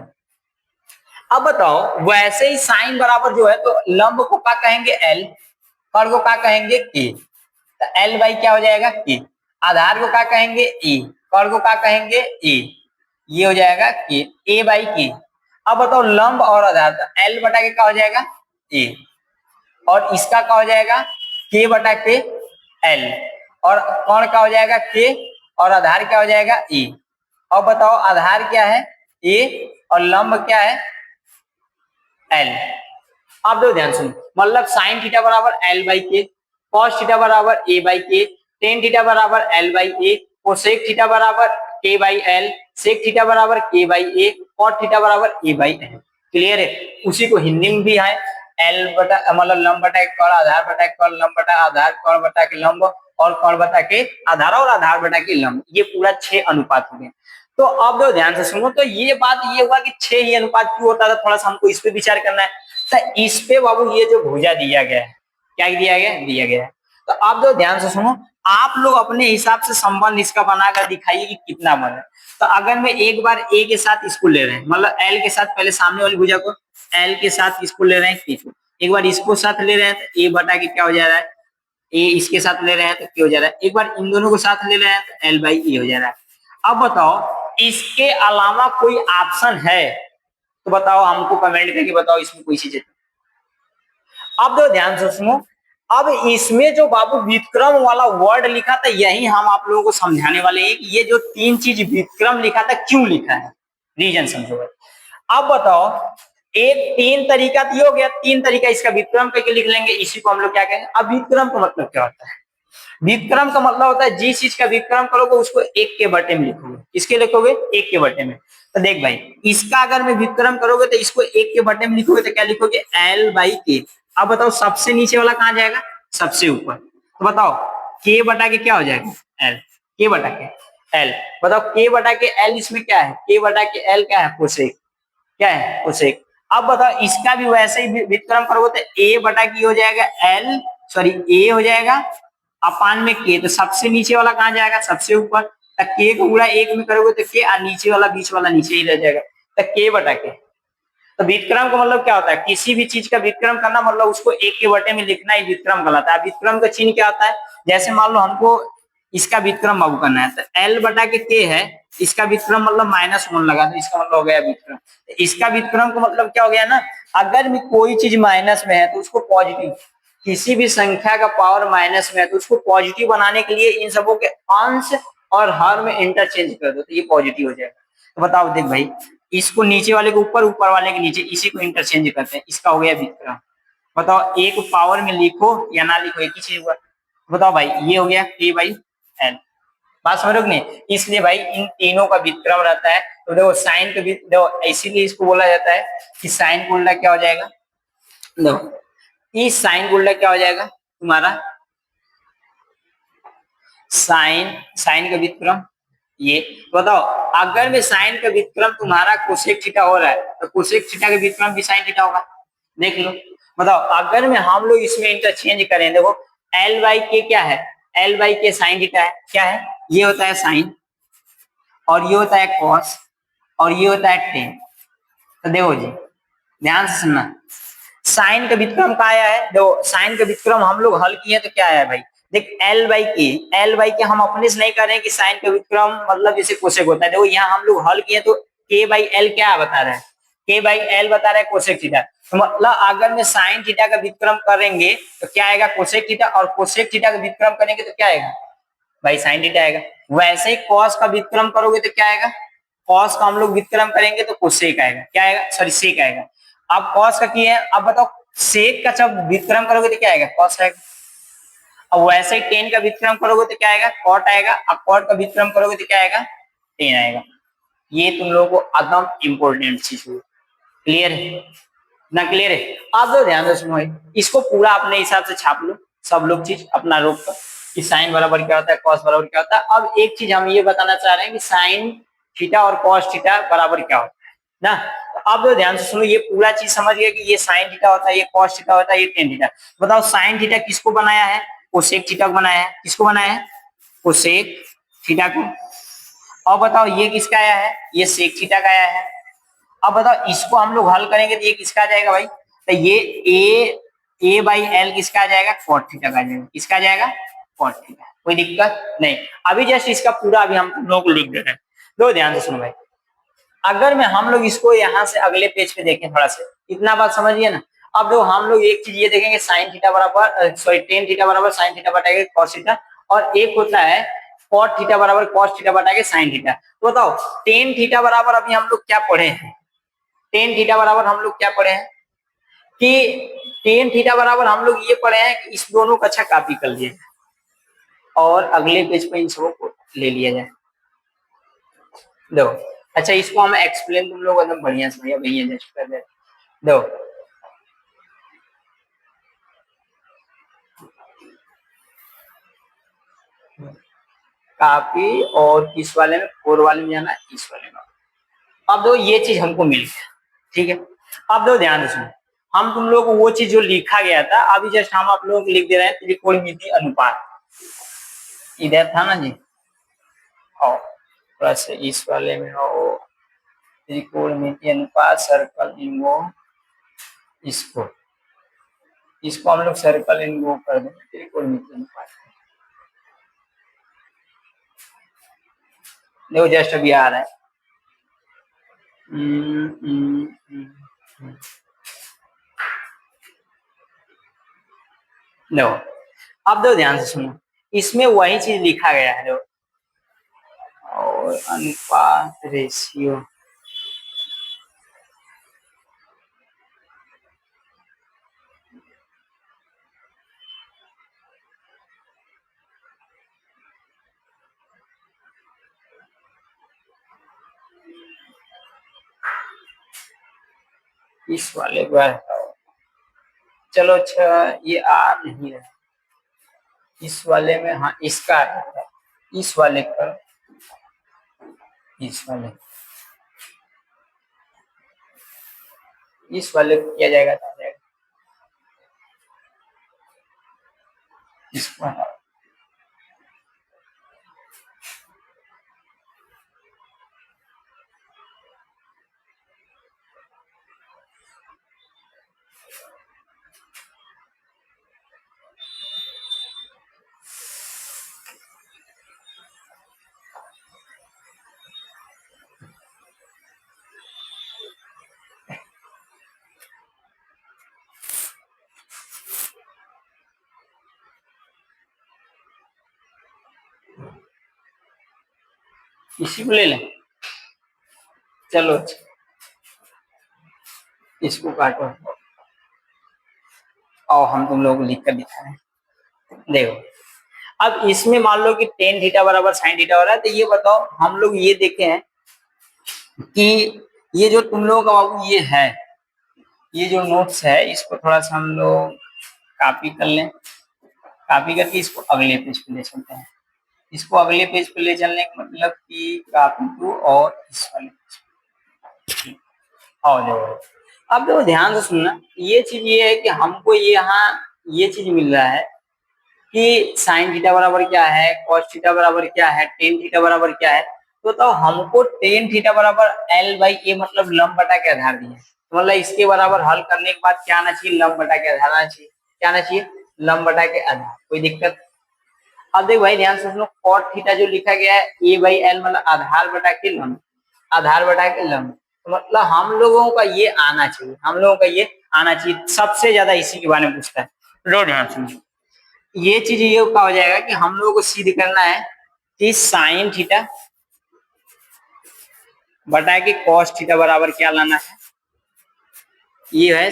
अब बताओ वैसे ही साइन बराबर जो है, तो लंब को क्या कहेंगे, एल, कर्ण को क्या कहेंगे, के। तो एल बाई क्या हो जाएगा, के। आधार को क्या कहेंगे, ए, कर्ण को क्या कहेंगे, ए। ये हो जाएगा के, ए बाई के। अब बताओ लंब और आधार, एल बटा के क्या हो जाएगा ए, और इसका क्या हो जाएगा के बटा के एल, और कोण क्या हो जाएगा के, और आधार क्या हो जाएगा ए। अब बताओ आधार क्या है ए और लंब क्या है एल। आप दो ध्यान सुनो, मतलब साइन थीटा बराबर एल बाई के, कॉस थीटा बराबर ए बाई के, टेन थीटा बराबर L by A, cosec theta बराबर के बाई एल, सेक थीटा बराबर के बाई ए, कॉट थीटा बराबर ए बाई एल। क्लियर है? उसी को हिंदी में भी है एल बटा मतलब लंब बटा के कोण, आधार बटा के कोण, लंब बटा आधार, कोण बटा के लंब, और कोण बटा के आधार और आधार बटा के लंब। ये पूरा 6 अनुपात हो गए। तो अब जो ध्यान से सुनो, तो ये बात ये हुआ कि 6 ही अनुपात क्यों होता था, थोड़ा सा हमको इस पे विचार करना है। तो इस पे बाबू ये जो भुजा दिया गया है, क्या दिया गया है। तो अब जो ध्यान से सुनो, आप लोग अपने हिसाब से संबंध इसका बनाकर दिखाइए कि कितना बना। तो अगर मैं एक बार ए के साथ इसको ले रहे हैं, मतलब एल के साथ, पहले सामने वाली भुजा को एल के साथ इसको ले रहे हैं के को, एक बार इसको साथ ले रहे हैं तो ए बटा के क्या हो जा रहा है ए, इसके साथ ले रहे हैं तो क्या हो जा रहा है, एक बार इन दोनों को साथ ले रहे हैं तो एल बाई ए हो जा रहा है। अब बताओ इसके अलावा कोई ऑप्शन है तो बताओ, हमको कमेंट करके बताओ इसमें कोई चीज है। अब तो ध्यान से सुनो, अब इसमें जो बाबू व्युत्क्रम वाला वर्ड लिखा था, यही हम आप लोगों को समझाने वाले हैं कि ये जो 3 चीज व्युत्क्रम लिखा था क्यों लिखा है, रीजन समझो। अब बताओ एक 3 तरीका तो हो गया, 3 तरीका इसका व्युत्क्रम करके लिख लेंगे, इसी को हम लोग क्या कहेंगे। अब व्युत्क्रम का मतलब क्या होता है? व्युत्क्रम का मतलब होता है जिस चीज का व्युत्क्रम करोगे उसको एक के बटे में लिखोगे। किसके लिखोगे? एक के बटे में। तो देख भाई, इसका अगर मैं व्युत्क्रम करोगे तो इसको एक के बटे में लिखोगे तो क्या लिखोगे एल बाई के। अब बताओ सबसे नीचे वाला कहां जाएगा? सबसे ऊपर। तो बताओ के बटा के क्या हो जाएगा एल, के बटा के एल। बताओ के बटा के एल इसमें क्या है, के बटा के एल क्या है कोसेक, क्या है कोसेक। अब बताओ इसका भी वैसे ही व्युत्क्रम करोगे तो ए बटा की हो जाएगा एल, सॉरी ए हो जाएगा अपान में के। तो सबसे नीचे वाला कहां जाएगा? सबसे ऊपर। तो के को गुणा एक में करोगे तो के, और नीचे वाला बीच वाला नीचे ही रह जाएगा, तो के बटा के। तो व्युत्क्रम का मतलब क्या होता है? किसी भी चीज का व्युत्क्रम करना मतलब उसको एक के बटे में लिखना ही व्युत्क्रम कहलाता है। व्युत्क्रम का चिन्ह क्या होता है? जैसे मान लो हमको इसका व्युत्क्रम बाबू करना है, तो एल बटा के है, इसका व्युत्क्रम मतलब -1 लगा, तो इसका मतलब हो गया व्युत्क्रम। इसका व्युत्क्रम का मतलब क्या हो गया ना, अगर भी कोई चीज माइनस में है तो उसको पॉजिटिव, किसी भी संख्या का पावर माइनस में है तो उसको पॉजिटिव बनाने के लिए इन सबों के अंश और हर में इंटरचेंज कर दो तो ये पॉजिटिव हो जाएगा। तो बताओ देख भाई, इसको नीचे वाले को ऊपर, ऊपर वाले के नीचे, इसी को इंटरचेंज करते हैं, इसका हो गया व्युत्क्रम। बताओ एक पावर में लिखो या ना लिखो एक ही चीज हुआ। बताओ भाई ये हो गया के बाई एल। बात समझ रहे हो नहीं? इसलिए भाई इन तीनों का व्युत्क्रम रहता है। तो देखो साइन का देखो, इसीलिए इसको बोला जाता है कि साइन को उल्टा क्या हो जाएगा। देखो इस साइन को उल्टा क्या हो जाएगा तुम्हारा साइन, साइन का व्युत्क्रम ये। बताओ अगर में साइन का व्युत्क्रम तुम्हारा कोसेक थीटा हो रहा है तो कोसेक थीटा का व्युत्क्रम भी साइन थीटा होगा, देख लो। बताओ अगर में हम लोग इसमें इंटरचेंज करें, देखो एल बाई के क्या है, एल बाई के साइन थीटा है, क्या है ये होता है साइन, और ये होता है कॉस, और ये होता है टेन। तो देखो जी ध्यान से सुनना, साइन का व्युत्क्रम का आया है, देखो साइन का व्युत्क्रम हम लोग हल किए तो क्या आया भाई, देख एल बाई के, एल बाई के हम अपने से नहीं कर रहे हैं कि साइन का व्युत्क्रम मतलब जैसे कोसेक होता है। देखो यहाँ हम लोग हल किए तो के बाई एल क्या बता रहा है, के बाई एल बता रहा है कोसेक थीटा। तो मतलब अगर मैं साइन थीटा का व्युत्क्रम करेंगे तो क्या आएगा कोसेक थीटा, और कोसेक थीटा का व्युत्क्रम करेंगे तो क्या आएगा भाई साइन थीटा आएगा। वैसे ही कॉस का व्युत्क्रम करोगे तो क्या आएगा, कॉस का हम लोग व्युत्क्रम करेंगे तो कोसेक आएगा, क्या आएगा सॉरी सेक आएगा। अब कॉस का किए हैं, अब बताओ सेक का जब व्युत्क्रम करोगे तो क्या आएगा कॉस आएगा। अब वैसे ही टेन का व्युत्क्रम करोगे तो क्या आएगा कॉट आएगा, अब कॉट का व्युत्क्रम करोगे तो क्या आएगा टेन आएगा। ये तुम लोगों को एकदम इंपॉर्टेंट चीज हुई। क्लियर है ना? क्लियर है? आप लोग ध्यान से सुनो, इसको पूरा अपने हिसाब से छाप लो सब लोग चीज अपना रोक कर कि साइन बराबर क्या होता है, कॉस बराबर क्या होता है। अब एक चीज हम ये बताना चाह रहे हैं कि साइन थीटा और कॉस थीटा बराबर क्या होता है ना। तो अब ध्यान से सुनो, ये पूरा चीज समझ गए कि ये साइन थीटा होता है, ये कॉस थीटा होता है, ये टेन थीटा। बताओ साइन थीटा किसको बनाया है, कोसेक थीटा को बनाया है। किसको बनाया है? कोसेक थीटा को। और बताओ ये किसका आया है, ये सेक थीटा का आया है। अब बताओ इसको हम लोग हल करेंगे तो ये किसका आ जाएगा भाई, तो ये ए बाई एल किसका आ जाएगा कॉट थीटा का आ जाएगा। किसका आ जाएगा कॉट थीटा। कोई दिक्कत नहीं। अभी जस्ट इसका पूरा अभी हम लोगों को लिख दे रहे हैं, दो ध्यान से सुनो भाई। अगर मैं हम लोग इसको यहाँ से अगले पेज पे देखें थोड़ा सा, इतना बात समझिए ना। अब देखो हम लोग एक चीज ये देखेंगे, साइन थीटा बराबर सॉरी टेन थीटा बराबर साइन थीटा बटा के कॉस थीटा, और एक होता है कॉट थीटा बराबर कॉस थीटा बटा के साइन थीटा। तो बताओ टेन थीटा बराबर अभी हम लोग क्या पढ़े हैं, टेन थीटा बराबर हम लोग क्या पढ़े हैं कि टेन थीटा बराबर हम लोग ये पढ़े हैं कि इस दोनों का अच्छा कॉपी कर लिए और अगले पेज पे इन सबों को ले लिया जाए। दो अच्छा इसको हम एक्सप्लेन तुम लोग एकदम बढ़िया से भैया भैया जस्ट कर दे दो। कॉपी और किस वाले में, फोर वाले में जाना, इस वाले में। अब दो ये चीज हमको मिल गया, ठीक है। अब दो ध्यान से सुनो, हम तुम लोग को वो चीज जो लिखा गया था अभी जस्ट हम आप लोग लिख दे रहे हैं, त्रिकोणमितीय अनुपात इधर था ना जी, और प्लस इस वाले में हो त्रिकोणमितीय अनुपात सर्कल इनगो, इसको इसको हम लोग सर्कल इनगो कर देंगे त्रिकोणमितीय अनुपात। देखो जस्ट अभी आ रहा है। लो अब दो ध्यान से सुनो, इसमें वही चीज लिखा गया है जो और अनुपात रेशियो, इस वाले को हटाओ। चलो अच्छा ये आ नहीं रहा, इस वाले में हाँ इसका है, इस वाले का, इस वाले इस वाले को किया जाएगा तो आ जाएगा, इसको हटाओ। इसी को ले लें, चलो अच्छा इसको काटो और हम तुम लोग को लिख कर दिखा रहे हैं। देखो अब इसमें मान लो कि टेन थीटा बराबर साइन थीटा हो रहा है, तो ये बताओ हम लोग ये देखे हैं कि ये जो तुम लोगों का बाबू ये है, ये जो नोट्स है इसको थोड़ा सा हम लोग कॉपी कर लें, कॉपी करके इसको अगले पेज पे ले चलते हैं। इसको अगले पेज पे ले चलने का मतलब कि कॉपी टू और इस वाले पेज और देखो अब देखो ध्यान से सुनना, ये चीज ये है कि हमको ये यहाँ ये चीज मिल रहा है कि साइन थीटा बराबर क्या है, कॉस थीटा बराबर क्या है, टेन थीटा बराबर क्या है। तो हमको टेन थीटा बराबर एल बाई ए मतलब लंब बटा के आधार दिए, तो मतलब इसके बराबर हल करने के बाद क्या आना चाहिए, लंब बटा के आधार आना चाहिए। क्या आना चाहिए, लंब बटा के आधार। कोई दिक्कत? अब देख भाई ध्यान से सुनो, कॉट थीटा जो लिखा गया है ए बाई एल मतलब आधार बटा के लंब, आधार बटा के लंब, तो मतलब हम लोगों का ये आना चाहिए, हम लोगों का ये आना चाहिए। सबसे ज्यादा इसी के बारे में पूछता है। लो ध्यान सुनो, ये चीज ये क्या हो जाएगा कि हम लोगों को सिद्ध करना है कि साइन थीटा बटा के कॉस थीटा बराबर क्या लाना है, ये है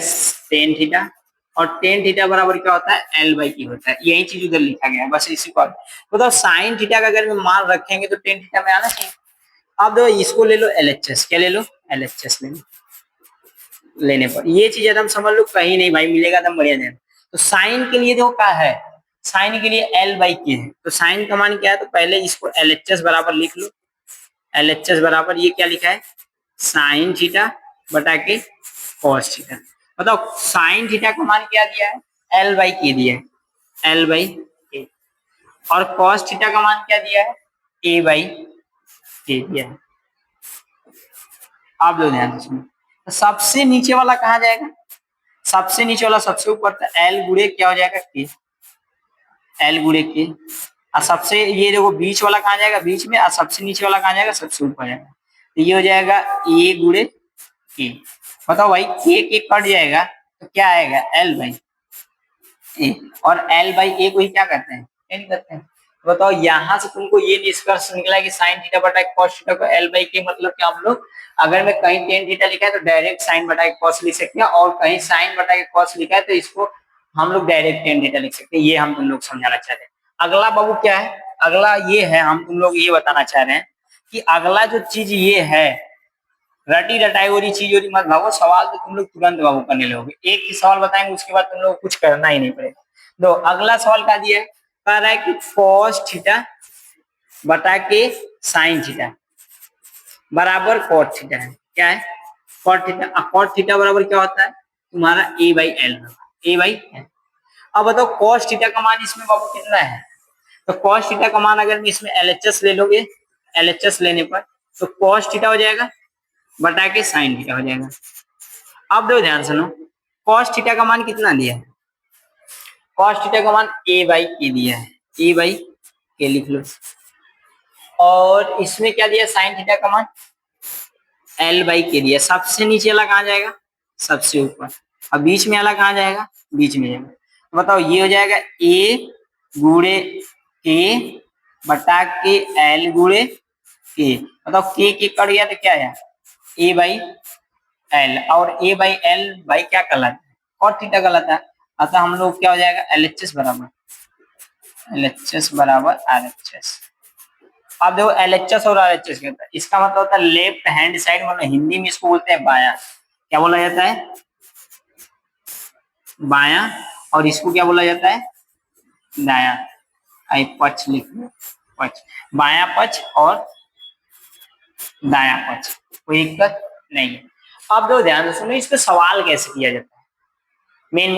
टेन थीटा, और टेन थीटा बराबर क्या होता है, एल बाई की होता है। यही चीज उधर लिखा गया है, बस इसी को मतलब साइन थीटा का अगर मान रखेंगे तो टेन थीटा में आना चाहिए। अब दो इसको ले लो एलएचएस, क्या ले लो, एलएचएस ले लो, लेने पर ये चीज एकदम समझ लो कहीं नहीं भाई मिलेगा एकदम बढ़िया देना। तो साइन के लिए देखो क्या है, साइन के लिए एल बाई के है, तो साइन का मान क्या है, तो पहले इसको एलएचएस बराबर लिख लो, एलएचएस बराबर ये क्या लिखा है, साइन थीटा बटा के कॉस थीटा। मतलब साइन थीटा का मान क्या दिया है, एल बाई के दिया है, एल बाई के, और कॉस थीटा का मान क्या दिया है, ए बाई के दिया है। आप लोग ध्यान से सुनो, तो सबसे नीचे वाला कहाँ जाएगा, सबसे नीचे वाला सबसे ऊपर, तो एल गुड़े क्या हो जाएगा, के, एल गुड़े के, और सबसे ये देखो बीच वाला कहाँ जाएगा, बीच में, और सबसे नीचे वाला कहाँ जाएगा, सबसे ऊपर जाएगा। तो ये हो जाएगा ए गुणे के। बताओ भाई के कट जाएगा तो क्या आएगा L/A, और L/A को ही क्या करते हैं, नहीं करते हैं। तो बताओ यहाँ से तुमको ये निष्कर्ष निकला कि साइन थीटा बटा कॉस थीटा को L/K मतलब कि हम लोग अगर मैं कहीं टेन थीटा लिखा है तो डायरेक्ट साइन बटा कॉस लिख सकते हैं, और कहीं साइन बटा कॉस लिखा है तो इसको हम लोग डायरेक्ट टेन थीटा लिख सकते हैं। ये हम तुम लोग समझाना चाह रहे हैं। अगला बाबू क्या है, अगला ये है, हम तुम लोग ये बताना चाह रहे हैं कि अगला जो चीज ये है, रटी रटाई वाली चीज और मत भागो, सवाल तो तुम लोग तुरंत बाबू करने लगोगे। एक ही सवाल बताएंगे उसके बाद तुम लोग कुछ करना ही नहीं पड़ेगा। दो अगला सवाल क्या दिया है, कह रहा है कि cos थीटा बटा के साइन थीटा बराबर cot थीटा है। क्या है cot थीटा, cot थीटा बराबर क्या होता है तुम्हारा A/L, A/L। अब बताओ cos थीटा का मान इसमें बाबू कितना है, तो cos थीटा का मान अगर मैं इसमें LHS ले लोगे, LHS लेने पर तो cos थीटा हो जाएगा बटा के साइन थीटा हो जाएगा। अब देखो ध्यान सुनो, cos थीटा का मान कितना दिया है, cos थीटा का मान A/K दिया है, A/K लिख लो। और इसमें क्या दिया साइन थीटा का मान L/K दिया। सबसे नीचे वाला कहाँ जाएगा, सबसे ऊपर, और बीच में वाला कहाँ जाएगा, बीच में जाएगा। तो बताओ ये हो जाएगा A गुणे K बटा के L गुणे K। बताओ के कट गया तो क्या आया A/L, और A/L भाई क्या कहलाता है, cot थीटा कहलाता है। अतः हम लोग क्या हो जाएगा LHS बराबर RHS। अब देखो LHS और RHS क्या होता है, इसका मतलब होता है लेफ्ट हैंड साइड, मतलब हिंदी में इसको बोलते हैं बायां। क्या बोला जाता है, बायां, और इसको क्या बोला जाता है, दायां। आई पक्ष लिख लो, पक्ष, बायां पक्ष और दायां पक्ष, कोई दिक्कत नहीं है। अब देखो ध्यान से सुनो, इस पे सवाल कैसे किया जाता है, मेन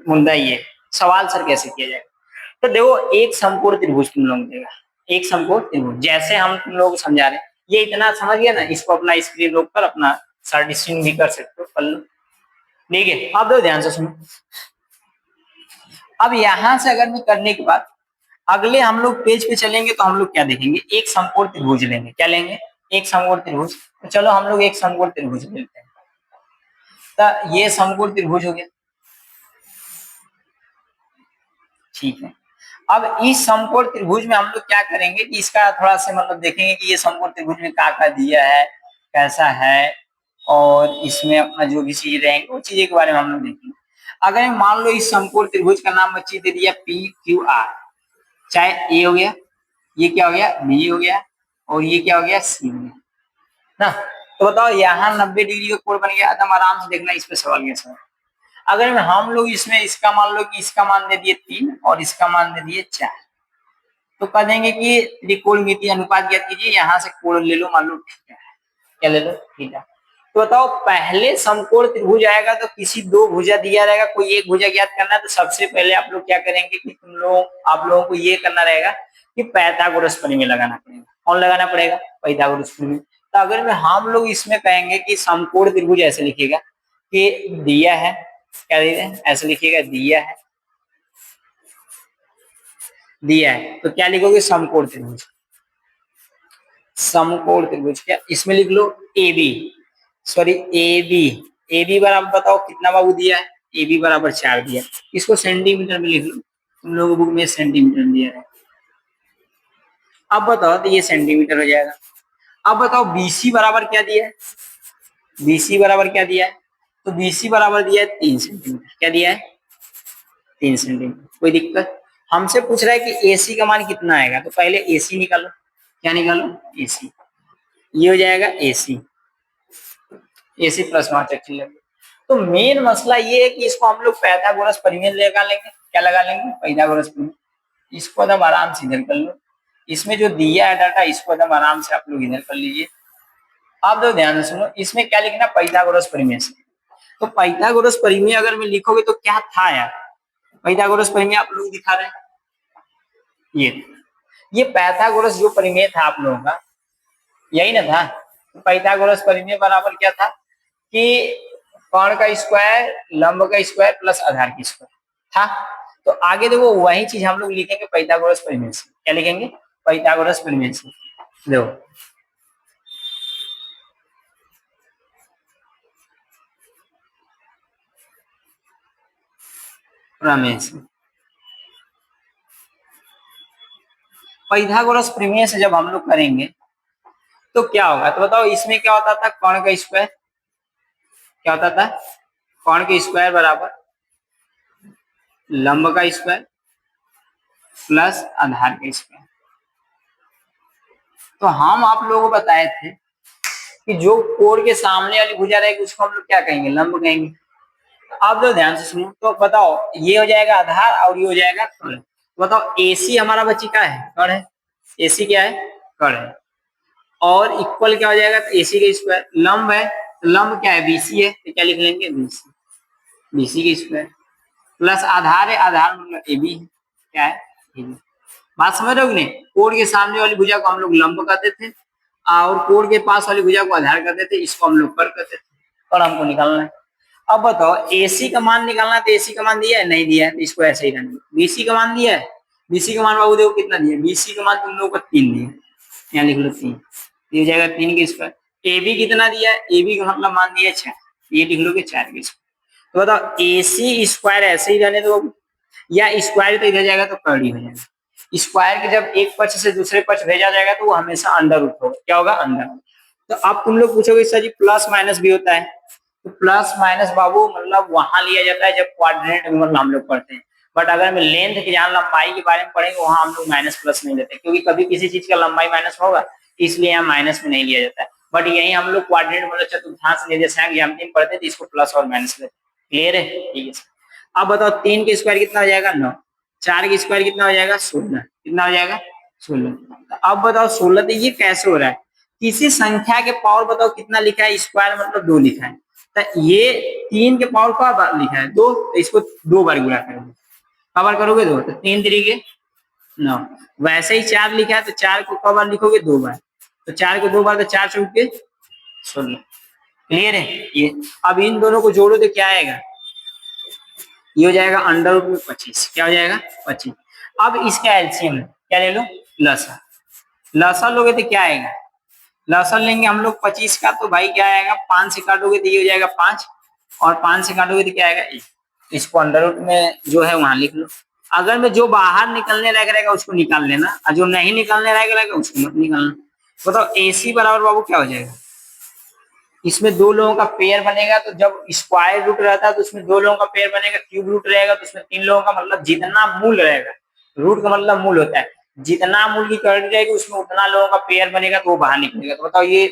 मुद्दा ये सवाल सर कैसे किया जाएगा। तो देखो एक समकोण त्रिभुज तुम लोग देगा, एक समकोण त्रिभुज जैसे हम तुम लोग को समझा रहे हैं, ये इतना समझ गया ना, इसको अपना स्क्रीन रोक कर अपना सर्टिफिकेशन भी कर सकते हो, कर लो। ठीक है, अब देखो ध्यान से सुनो। अब यहां से अगर मैं करने के बाद अगले हम लोग पेज पे चलेंगे तो हम लोग क्या देखेंगे, एक समकोण त्रिभुज लेंगे। क्या लेंगे, एक समकोण त्रिभुज। तो चलो हम लोग एक समकोण त्रिभुज लेते हैं। तो ये समकोण त्रिभुज हो गया, ठीक है। अब इस समकोण त्रिभुज में हम लोग क्या करेंगे कि इसका थोड़ा सा मतलब देखेंगे कि ये समकोण त्रिभुज में क्या दिया है, कैसा है, और इसमें अपना जो भी चीज रहेंगे वो चीजें के बारे में हम लोग देखेंगे। अगर मान लो इस समकोण त्रिभुज का नाम बच्ची दे दिया PQR, चाहे ए हो गया, ये क्या हो गया बी हो गया, और ये क्या हो गया सी हो गया ना। तो बताओ यहाँ 90 डिग्री का कोण बन गया। एकदम आराम से देखना इस पे सवाल कैसा है। अगर हम लोग इसमें इसका मान लो कि इसका मान दे दिए 3 और इसका मान दे दिए 4, तो कह देंगे कि त्रिकोणमितीय अनुपात ज्ञात कीजिए। यहाँ से कोण ले लो, मान लो थीटा है, क्या ले लो थीटा। तो बताओ पहले समकोण त्रिभुज आएगा तो किसी दो भुजा दिया रहेगा, कोई एक भुजा ज्ञात करना है। तो सबसे पहले आप लोग क्या करेंगे कि आप लोगों को ये करना रहेगा कि पाइथागोरस प्रमेय लगाना पड़ेगा। कौन लगाना पड़ेगा, पाइथागोरस प्रमेय। तो अगर में हम लोग इसमें कहेंगे कि समकोण त्रिभुज ऐसे लिखिएगा कि दिया है, क्या दिया है, ऐसे लिखिएगा दिया है तो क्या लिखोगे समकोण त्रिभुज, समकोण त्रिभुज। क्या इसमें लिख लो AB, सॉरी AB बराबर बताओ कितना बाबू दिया है, AB बराबर 4 दिया। इसको सेंटीमीटर में लिख लो, तुम लोगों बुक में सेंटीमीटर दिया है। अब बताओ तो ये सेंटीमीटर हो जाएगा। अब बताओ BC बराबर क्या दिया है, BC बराबर क्या दिया है, तो BC बराबर दिया है 3 सेंटीमीटर। क्या दिया है 3 सेंटीमीटर। कोई दिक्कत, हमसे पूछ रहा है कि AC का मान कितना आएगा, तो पहले AC निकालो। क्या निकालो AC, ये हो जाएगा AC प्रश्नवाचक चिन्ह। तो मेन मसला ये है कि इसको हम लोग पाइथागोरस प्रमेय लगा लेंगे। क्या लगा लेंगे, पाइथागोरस प्रमेय। इसको एकदम आराम से इधर कर लो, इसमें जो दिया है डाटा इसको एकदम आराम से आप लोग इधर कर लीजिए। आप तो ध्यान से सुनो, इसमें क्या लिखना, पाइथागोरस प्रमेय से। तो पाइथागोरस प्रमेय अगर मैं लिखोगे तो क्या था यार, पाइथागोरस प्रमेय आप लोग दिखा रहे हैं, ये पाइथागोरस जो प्रमेय था आप लोगों का, यही ना था। पाइथागोरस प्रमेय बराबर क्या था कि कर्ण का स्क्वायर, लंब का स्क्वायर प्लस आधार की स्क्वायर था। तो आगे देखो वही चीज हम लोग लिखेंगे पाइथागोरस प्रमेय से। क्या लिखेंगे, पाइथागोरस प्रमेय से। देखो प्रमेय से, पाइथागोरस प्रमेय से जब हम लोग करेंगे तो क्या होगा, तो बताओ इसमें क्या होता था, कर्ण का स्क्वायर क्या होता था, कर्ण का स्क्वायर बराबर लंब का स्क्वायर प्लस आधार का स्क्वायर। तो हम आप लोगों को बताए थे कि जो कोण के सामने वाली भुजा रहेगी उसको हम लोग क्या कहेंगे, लंब कहेंगे। आप लोग ध्यान से सुनो, तो बताओ ये हो जाएगा आधार और ये हो जाएगा कर्ण। तो बताओ AC हमारा बच्ची क्या है, कर्ण है, AC क्या है, कर्ण है, और इक्वल क्या हो जाएगा, तो AC का स्क्वायर, लंब है तो लंब क्या है, BC है, तो क्या लिख लेंगे, BC का स्क्वायर प्लस आधार है, आधार मतलब AB है, क्या है, AB। बात समझ रहे हो कि नहीं, कोण के सामने वाली भुजा को हम लोग लंब कहते थे और कोण के पास वाली भुजा को आधार कहते थे, इसको हम लोग कर्ण कहते थे, और हमको निकालना है। अब बताओ AC का मान निकालना है, तो AC का मान दिया है, नहीं दिया है, तो इसको ऐसे ही रहने दो। BC का मान दिया है, BC का मान बाबू देखो कितना दिया है, BC का मान तुम लोगों को 3 दिया है, यहाँ लिख लो 3, ये हो जाएगा 3 के स्क्वायर। AB कितना दिया है, AB का मतलब मान दिया है 6, ये लिख लोगे 4 के स्क्वायर। तो बताओ AC स्क्वायर ऐसे ही रहने दो, या स्क्वायर तो इधर जाएगा तो कर्ण ही हो जाएगा। स्क्वायर के जब एक पक्ष से दूसरे पक्ष भेजा जाएगा तो वो हमेशा अंडर रूट होगा, क्या होगा, अंडर। तो अब तुम लोग पूछोगे सर जी प्लस माइनस भी होता है, तो प्लस माइनस बाबू मतलब वहां लिया जाता है जब क्वाड्रेंट में मतलब हम लोग पढ़ते हैं, बट अगर मैं लेंथ की जहाँ लंबाई के बारे में पढ़ेंगे वहां हम लोग माइनस प्लस नहीं लेते, क्योंकि कभी किसी चीज का लंबाई माइनस होगा इसलिए यहाँ माइनस में नहीं लिया जाता है। बट यही हम लोग क्वाड्रेंट मतलब चतुर्थांश निर्देशांक ज्यामिति में पढ़ते थे, इसको प्लस और माइनस लेते। क्लियर है, ठीक है। अब बताओ 3 के स्क्वायर कितना हो जाएगा, 9, 4 के स्क्वायर कितना हो जाएगा, 16, कितना हो जाएगा, 16। अब बताओ 16, तो ये कैसे हो रहा है, किसी संख्या के पावर बताओ कितना लिखा है, स्क्वायर मतलब 2 लिखा है, तो ये 3 के पावर का बार लिखा है 2, तो इसको 2 बार गुणा करोगे, कवर करोगे 2, तो 3 तरीके 9। वैसे ही 4 लिखा है तो 4 को कवर लिखोगे 2 बार, तो 4 को 2 बार, तो 4 चौके 16। क्लियर है ये। अब इन दोनों को जोड़ो तो क्या आएगा, ये हो जाएगा अंडर रूट में 25, क्या हो जाएगा, 25। अब इसका एलसीएम क्या ले लो, लसा, लसा लोगे तो क्या आएगा, लसा लेंगे हम लोग 25 का, तो भाई क्या आएगा, 5 से काटोगे तो ये हो जाएगा 5, और 5 से काटोगे तो क्या आएगा 1। इसको अंडर रूट में जो है वहां लिख लो। अगर में जो बाहर निकलने लायक रहेगा उसको निकाल लेना, और जो नहीं निकलने लायक रहेगा उसको मत निकालना। बताओ AC बराबर बाबू क्या हो जाएगा, इसमें 2 लोगों का पेयर बनेगा, तो जब स्क्वायर रूट रहता है तो उसमें 2 लोगों का पेयर बनेगा, क्यूब रूट रहेगा तो उसमें 3 लोगों का, मतलब जितना मूल रहेगा, रूट का मतलब मूल होता है, जितना मूल की कड़ी रहेगी उसमें उतना लोगों का पेयर बनेगा तो वो बाहर निकलेगा। तो बताओ ये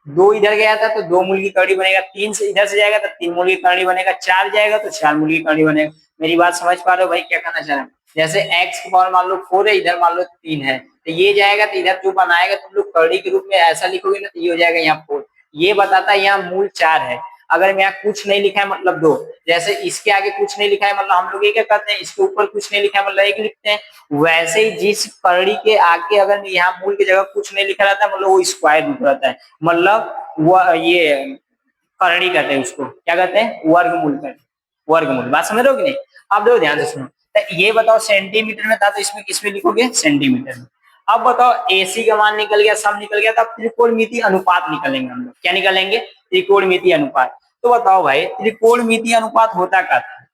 2 इधर गया था तो 2 मूल की कड़ी बनेगा, 3 से इधर से जाएगा तो 3 मूल की कड़ी बनेगा, 4 जाएगा तो 4 मूल की कड़ी बनेगा। मेरी बात समझ पा रहे हो भाई, क्या करना चाह रहे हैं, जैसे x की पावर मान लो 4 है, इधर मान लो 3 है, तो ये जाएगा तो इधर जो बनाएगा तुम लोग कड़ी के रूप में ऐसा लिखोगे ना, तो ये हो जाएगा यहाँ 4। ये बताता है यहाँ मूल 4 है। अगर मैं यहाँ कुछ नहीं लिखा है मतलब 2, जैसे इसके आगे कुछ नहीं लिखा है मतलब हम लोग ये क्या करते हैं, इसके ऊपर कुछ नहीं लिखा है मतलब 1 लिखते हैं। वैसे ही जिस कड़ी के आगे अगर यहाँ मूल की जगह कुछ नहीं लिखा रहता है मतलब वो स्क्वायर रूट रहता है, मतलब वो ये करड़ी कहते हैं उसको, क्या कहते हैं, वर्गमूल कहते हैं, वर्गमूल। बात समझ रहे हो कि नहीं। अब देखो ध्यान से सुनो, तो ये बताओ सेंटीमीटर में था तो इसमें किसमें लिखोगे, सेंटीमीटर में। अब बताओ AC का मान निकल गया, सब निकल गया, तब त्रिकोणमितीय अनुपात निकलेंगे हम लोग, क्या निकलेंगे, त्रिकोणमितीय अनुपात। तो बताओ भाई त्रिकोणमितीय अनुपात होता क्या था,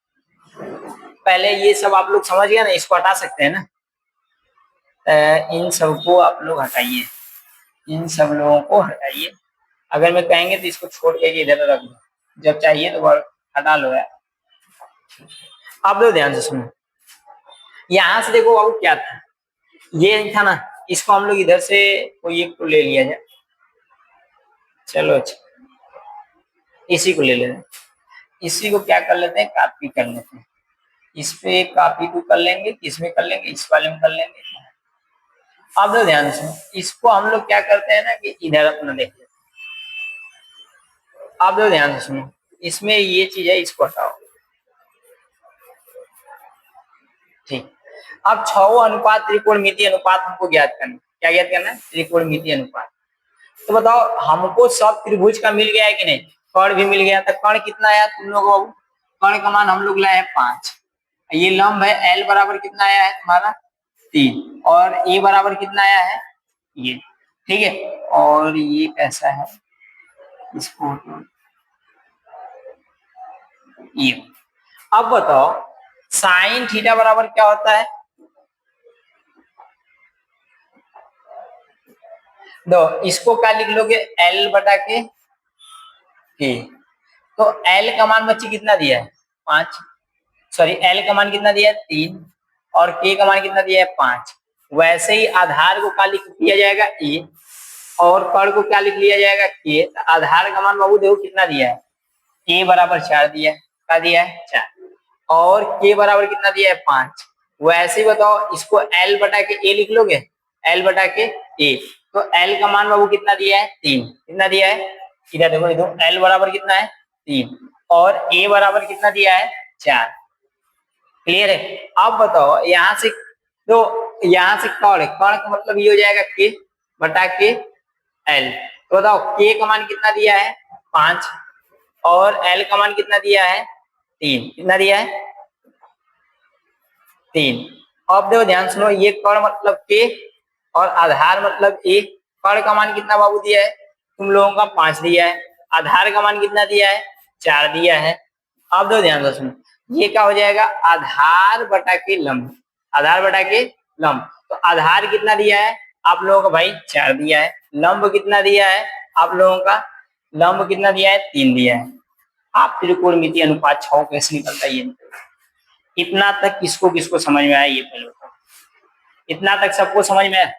पहले ये सब आप लोग समझ गए ना, इसको हटा सकते हैं ना, इन सबको आप लोग हटाइए, इन सब लोगों को हटाइए। अगर मैं कहेंगे तो इसको छोड़ के इधर रख दो, जब चाहिए तो हटा लो यार। आप लोग ध्यान से सुनो, यहां से देखो बाबू क्या था, ये था ना, इसको हम लोग इधर से कोई एक को ले लिया जाए, चलो अच्छा इसी को ले लेते हैं, इसी को क्या कर लेते हैं, कॉपी कर लेते हैं, इस पे कॉपी टू कर लेंगे, किसमें कर लेंगे, इस वाले में कर लेंगे। अब लोग ध्यान से, इसको हम लोग क्या करते हैं ना कि इधर अपना देख लेते हैं। आप लोग ध्यान से सुनो, इसमें ये चीज है, इसको हटाओ, ठीक। अब 6वां अनुपात त्रिकोणमितीय अनुपात हमको ज्ञात करना, क्या ज्ञात करना है, त्रिकोणमितीय अनुपात। तो बताओ हमको सब त्रिभुज का मिल गया है कि नहीं, कर्ण भी मिल गया, तो कर्ण कितना आया तुम लोग, कर्ण का मान हम लोग लाए 5, ये लंब है L बराबर कितना आया है तुम्हारा 3, और A बराबर कितना आया है ये, ठीक है, और ये कैसा है इसको ये। अब बताओ साइन थीटा बराबर क्या होता है, दो इसको क्या लिख लोगे, एल बटा के के। तो एल का मान बच्चे कितना दिया है, 5, सॉरी एल का मान कितना दिया है 3 और के का मान कितना दिया है 5। वैसे ही आधार को क्या लिख लिया जाएगा ए और कर्ण को क्या लिख लिया जाएगा के। तो आधार का मान बाबू देखो कितना दिया है, ए बराबर 4 दिया है, क्या दिया है 4 और के बराबर कितना दिया है 5। वैसे ही बताओ इसको एल बटा के ए लिख लोगे, एल बटा के ए। तो एल का मान बाबू कितना दिया है 3, कितना दिया है, इधर देखो इधर एल बराबर कितना है 3 और ए बराबर कितना दिया है 4। क्लियर है। अब बताओ यहाँ से, तो यहाँ से कर्ण, कर्ण का मतलब ये हो जाएगा के बटा के एल। तो बताओ के का मान कितना दिया है 5 और एल का मान कितना दिया है 3, कितना दिया है 3। अब देखो ध्यान सुनो, ये कर्ण मतलब के और आधार मतलब ए। कर्ण का मान कितना बाबू दिया है तुम लोगों का 5 दिया है, आधार का मान कितना दिया है 4 दिया है। अब दो ध्यान से सुनो, ये क्या हो जाएगा आधार बटा के लंब, आधार बटा के लंब। तो आधार कितना दिया है आप लोगों का भाई 4 दिया है, लंब कितना दिया है आप लोगों का, लंब कितना दिया है 3 दिया है। आप त्रिकोणमितीय अनुपात 6 कैसे निकलता है ये, इतना तक किसको किसको समझ में आया ये पहले बताओ, इतना तक सबको समझ में आया।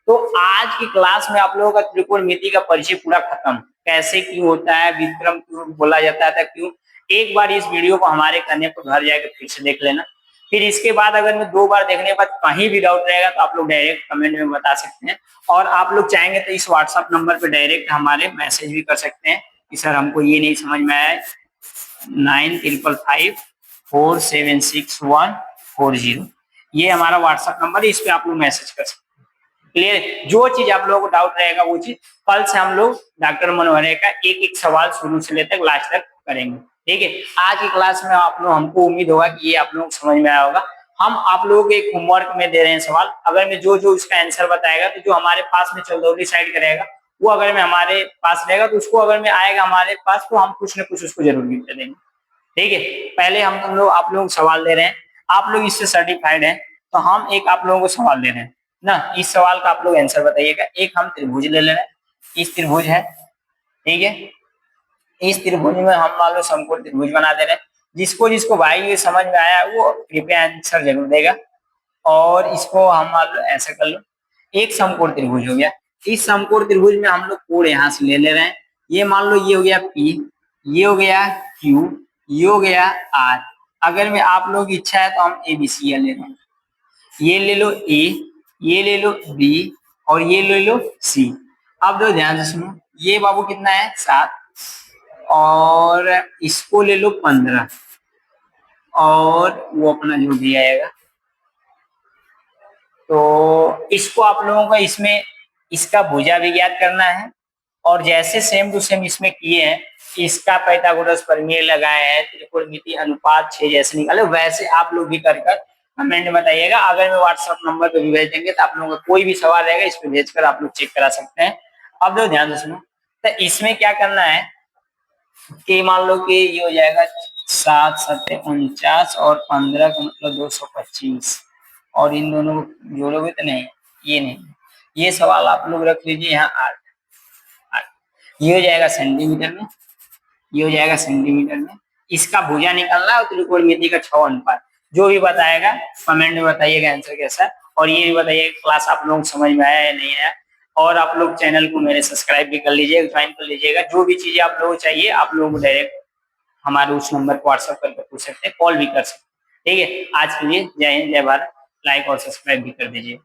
तो आज की क्लास में आप लोगों का त्रिकोणमिति का परिचय पूरा खत्म, कैसे क्यों होता है, विक्रम क्यों बोला जाता था क्यों। एक बार इस वीडियो को हमारे करने पर घर जाकर फिर से देख लेना, फिर इसके बाद अगर मैं 2 बार देखने के बाद कहीं भी डाउट रहेगा तो आप लोग डायरेक्ट कमेंट में बता सकते हैं। और आप लोग चाहेंगे तो इस व्हाट्सएप नंबर पर डायरेक्ट हमारे मैसेज भी कर सकते हैं कि सर हमको ये नहीं समझ में आया, 9555476140 ये हमारा व्हाट्सएप नंबर है, इस पे आप लोग मैसेज कर सकते हैं। क्लियर। जो चीज आप लोगों को डाउट रहेगा वो चीज कल से हम लोग डॉक्टर मनोहर का एक एक सवाल शुरू से लेकर लास्ट तक करेंगे। ठीक है, आज की क्लास में आप लोग, हमको उम्मीद होगा कि ये आप लोगों को समझ में आया होगा। हम आप लोगों को एक होमवर्क में दे रहे हैं सवाल, अगर मैं जो जो इसका आंसर बताएगा तो जो हमारे पास में चंदौली साइड का रहेगा वो अगर मैं हमारे पास रहेगा तो उसको अगर मैं आएगा हमारे पास तो हम कुछ न कुछ उसको जरूर गिफ्ट देंगे। ठीक है, पहले हम लोग आप लोग सवाल दे रहे हैं, आप लोग इससे सर्टिफाइड हैं तो हम एक आप लोगों को सवाल दे रहे हैं ना, इस सवाल का आप लोग आंसर बताइएगा। एक हम त्रिभुज ले रहे हैं, इस त्रिभुज है, ठीक है, इस त्रिभुज में हम मान लो समकोण त्रिभुज बना दे रहे हैं। जिसको जिसको भाई ये समझ में आया वो कृपया आंसर जरूर देगा। और इसको हम मान लो ऐसा कर लो, एक समकोण त्रिभुज हो गया, इस समकोण त्रिभुज में हम लोग कोण यहाँ से ले रहे हैं, ये मान लो ये हो गया P, ये हो गया Q, ये हो गया R। अगर में आप लोग की इच्छा है तो हम ABC ले रहे हैं, ये ले लो A, ये ले लो B और ये ले लो C। अब दो ध्यान से सुनो, ये बाबू कितना है 7 और इसको ले लो 15 और वो अपना जो भी आएगा। तो इसको आप लोगों को इसमें इसका भुजा भी ज्ञात करना है और जैसे सेम टू सेम इसमें किए हैं, इसका पाइथागोरस प्रमेय लगाए हैं, त्रिकोणमिति अनुपात 6 जैसे निकाले, वैसे आप लोग भी कर कमेंट में बताइएगा। अगर मैं व्हाट्सएप नंबर पे भी भेज देंगे तो आप लोगों का कोई भी सवाल रहेगा इस पे भेजकर आप लोग चेक करा सकते हैं। अब जो ध्यान से सुनो, तो इसमें क्या करना है कि मान लो कि ये हो जाएगा 7 7 49 और 15 का मतलब 225 और इन दोनों को जोड़ोगे तो नहीं, ये नहीं, ये सवाल आप लोग रख लीजिए यहाँ 8, ये हो जाएगा सेंटीमीटर में, ये हो जाएगा सेंटीमीटर में। इसका भुजा निकालना है और त्रिकोणमिति का 6 अनुपात जो भी बताएगा कमेंट में बताइएगा आंसर कैसा। और ये भी बताइए क्लास आप लोग समझ में आया या नहीं आया। और आप लोग चैनल को मेरे सब्सक्राइब भी कर लीजिएगा, ज्वाइन कर लीजिएगा। जो भी चीजें आप लोगों को चाहिए आप लोगों को डायरेक्ट हमारे उस नंबर को व्हाट्सएप करके पूछ सकते हैं, कॉल भी कर सकते हैं। ठीक है, आज के लिए जय हिंद जय भारत, लाइक और सब्सक्राइब भी कर दीजिए।